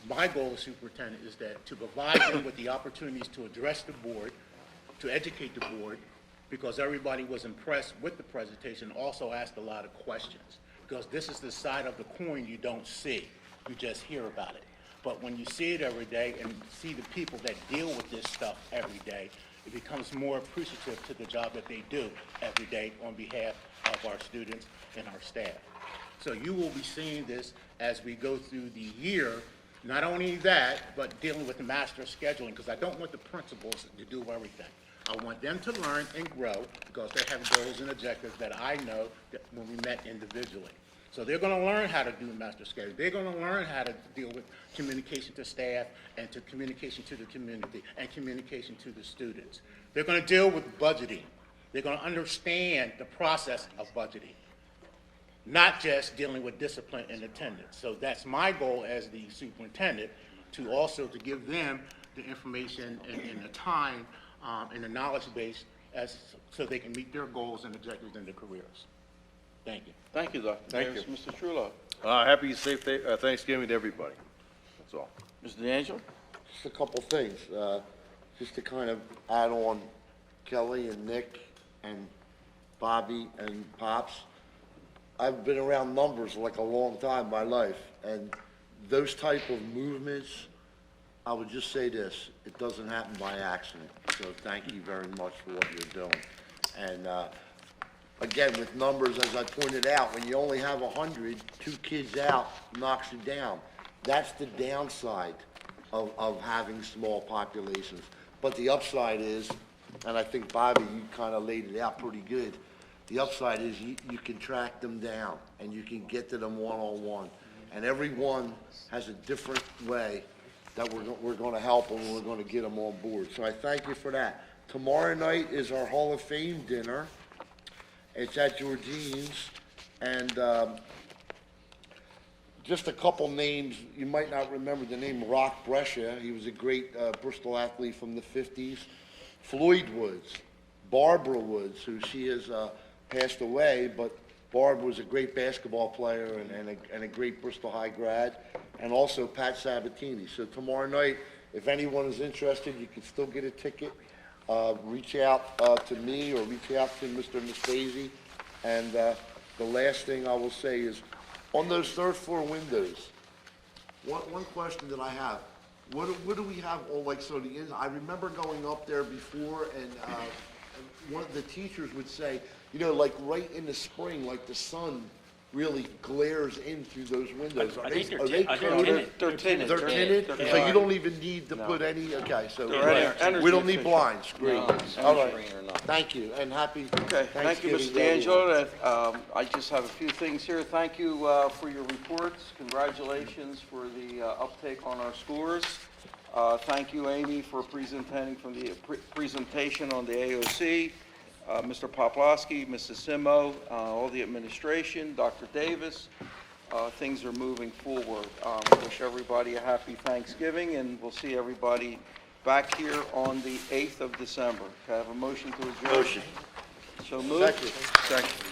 my goal as superintendent is that to provide them with the opportunities to address the board, to educate the board, because everybody was impressed with the presentation, also asked a lot of questions. Because this is the side of the coin you don't see. You just hear about it. But when you see it every day and see the people that deal with this stuff every day, it becomes more appreciative to the job that they do every day on behalf of our students and our staff. So you will be seeing this as we go through the year. Not only that, but dealing with the master scheduling, because I don't want the principals to do everything. I want them to learn and grow, because they have goals and objectives that I know that when we met individually. So they're going to learn how to do master scheduling. They're going to learn how to deal with communication to staff and to communication to the community and communication to the students. They're going to deal with budgeting. They're going to understand the process of budgeting, not just dealing with discipline and attendance. So that's my goal as the superintendent, to also to give them the information and the time and the knowledge base so they can meet their goals and objectives in their careers. Thank you. Thank you, Dr. Thank Davis. you. Mr. Trullo. Happy, safe Thanksgiving to everybody. That's all. Mr. D'Angelo? Just a couple things, just to kind of add on Kelly and Nick and Bobby and Pops. I've been around numbers like a long time in my life, and those type of movements, I would just say this, it doesn't happen by accident. So thank you very much for what you're doing. And again, with numbers, as I pointed out, when you only have 100, 2 kids out knocks you down. That's the downside of having small populations. But the upside is, and I think, Bobby, you kind of laid it out pretty good, the upside is you can track them down and you can get to them one-on-one. And everyone has a different way that we're going to help them and we're going to get them on board. So I thank you for that. Tomorrow night is our Hall of Fame dinner. It's at Georgine's, and just a couple names. You might not remember the name Rock Brescia. He was a great Bristol athlete from the 50s. Floyd Woods, Barbara Woods, who she has passed away, but Barb was a great basketball player and a great Bristol High grad, and also Pat Sabatini. So tomorrow night, if anyone is interested, you can still get a ticket. Reach out to me or reach out to Mr. Nastasi. And the last thing I will say is, on those third floor windows, one question that I have, what do we have all like, so I remember going up there before, and one of the teachers would say, you know, like right in the spring, like the sun really glares in through those windows. Are they coated? They're tinted. They're tinted? So you don't even need to put any, okay, so we don't need blinds, great. All right, thank you, and happy Okay, thank you, Mr. D'Angelo. I just have a few things here. Thank you for your reports. Congratulations for the uptake on our scores. Thank you, Amy, for presenting presentation on the AOC. Mr. Poplawski, Mrs. Simo, all the administration, Dr. Davis. Things are moving forward. Wish everybody a happy Thanksgiving, and we'll see everybody back here on the 8th of December. Can I have a motion to adjourn? Motion. So moved. Second. Second.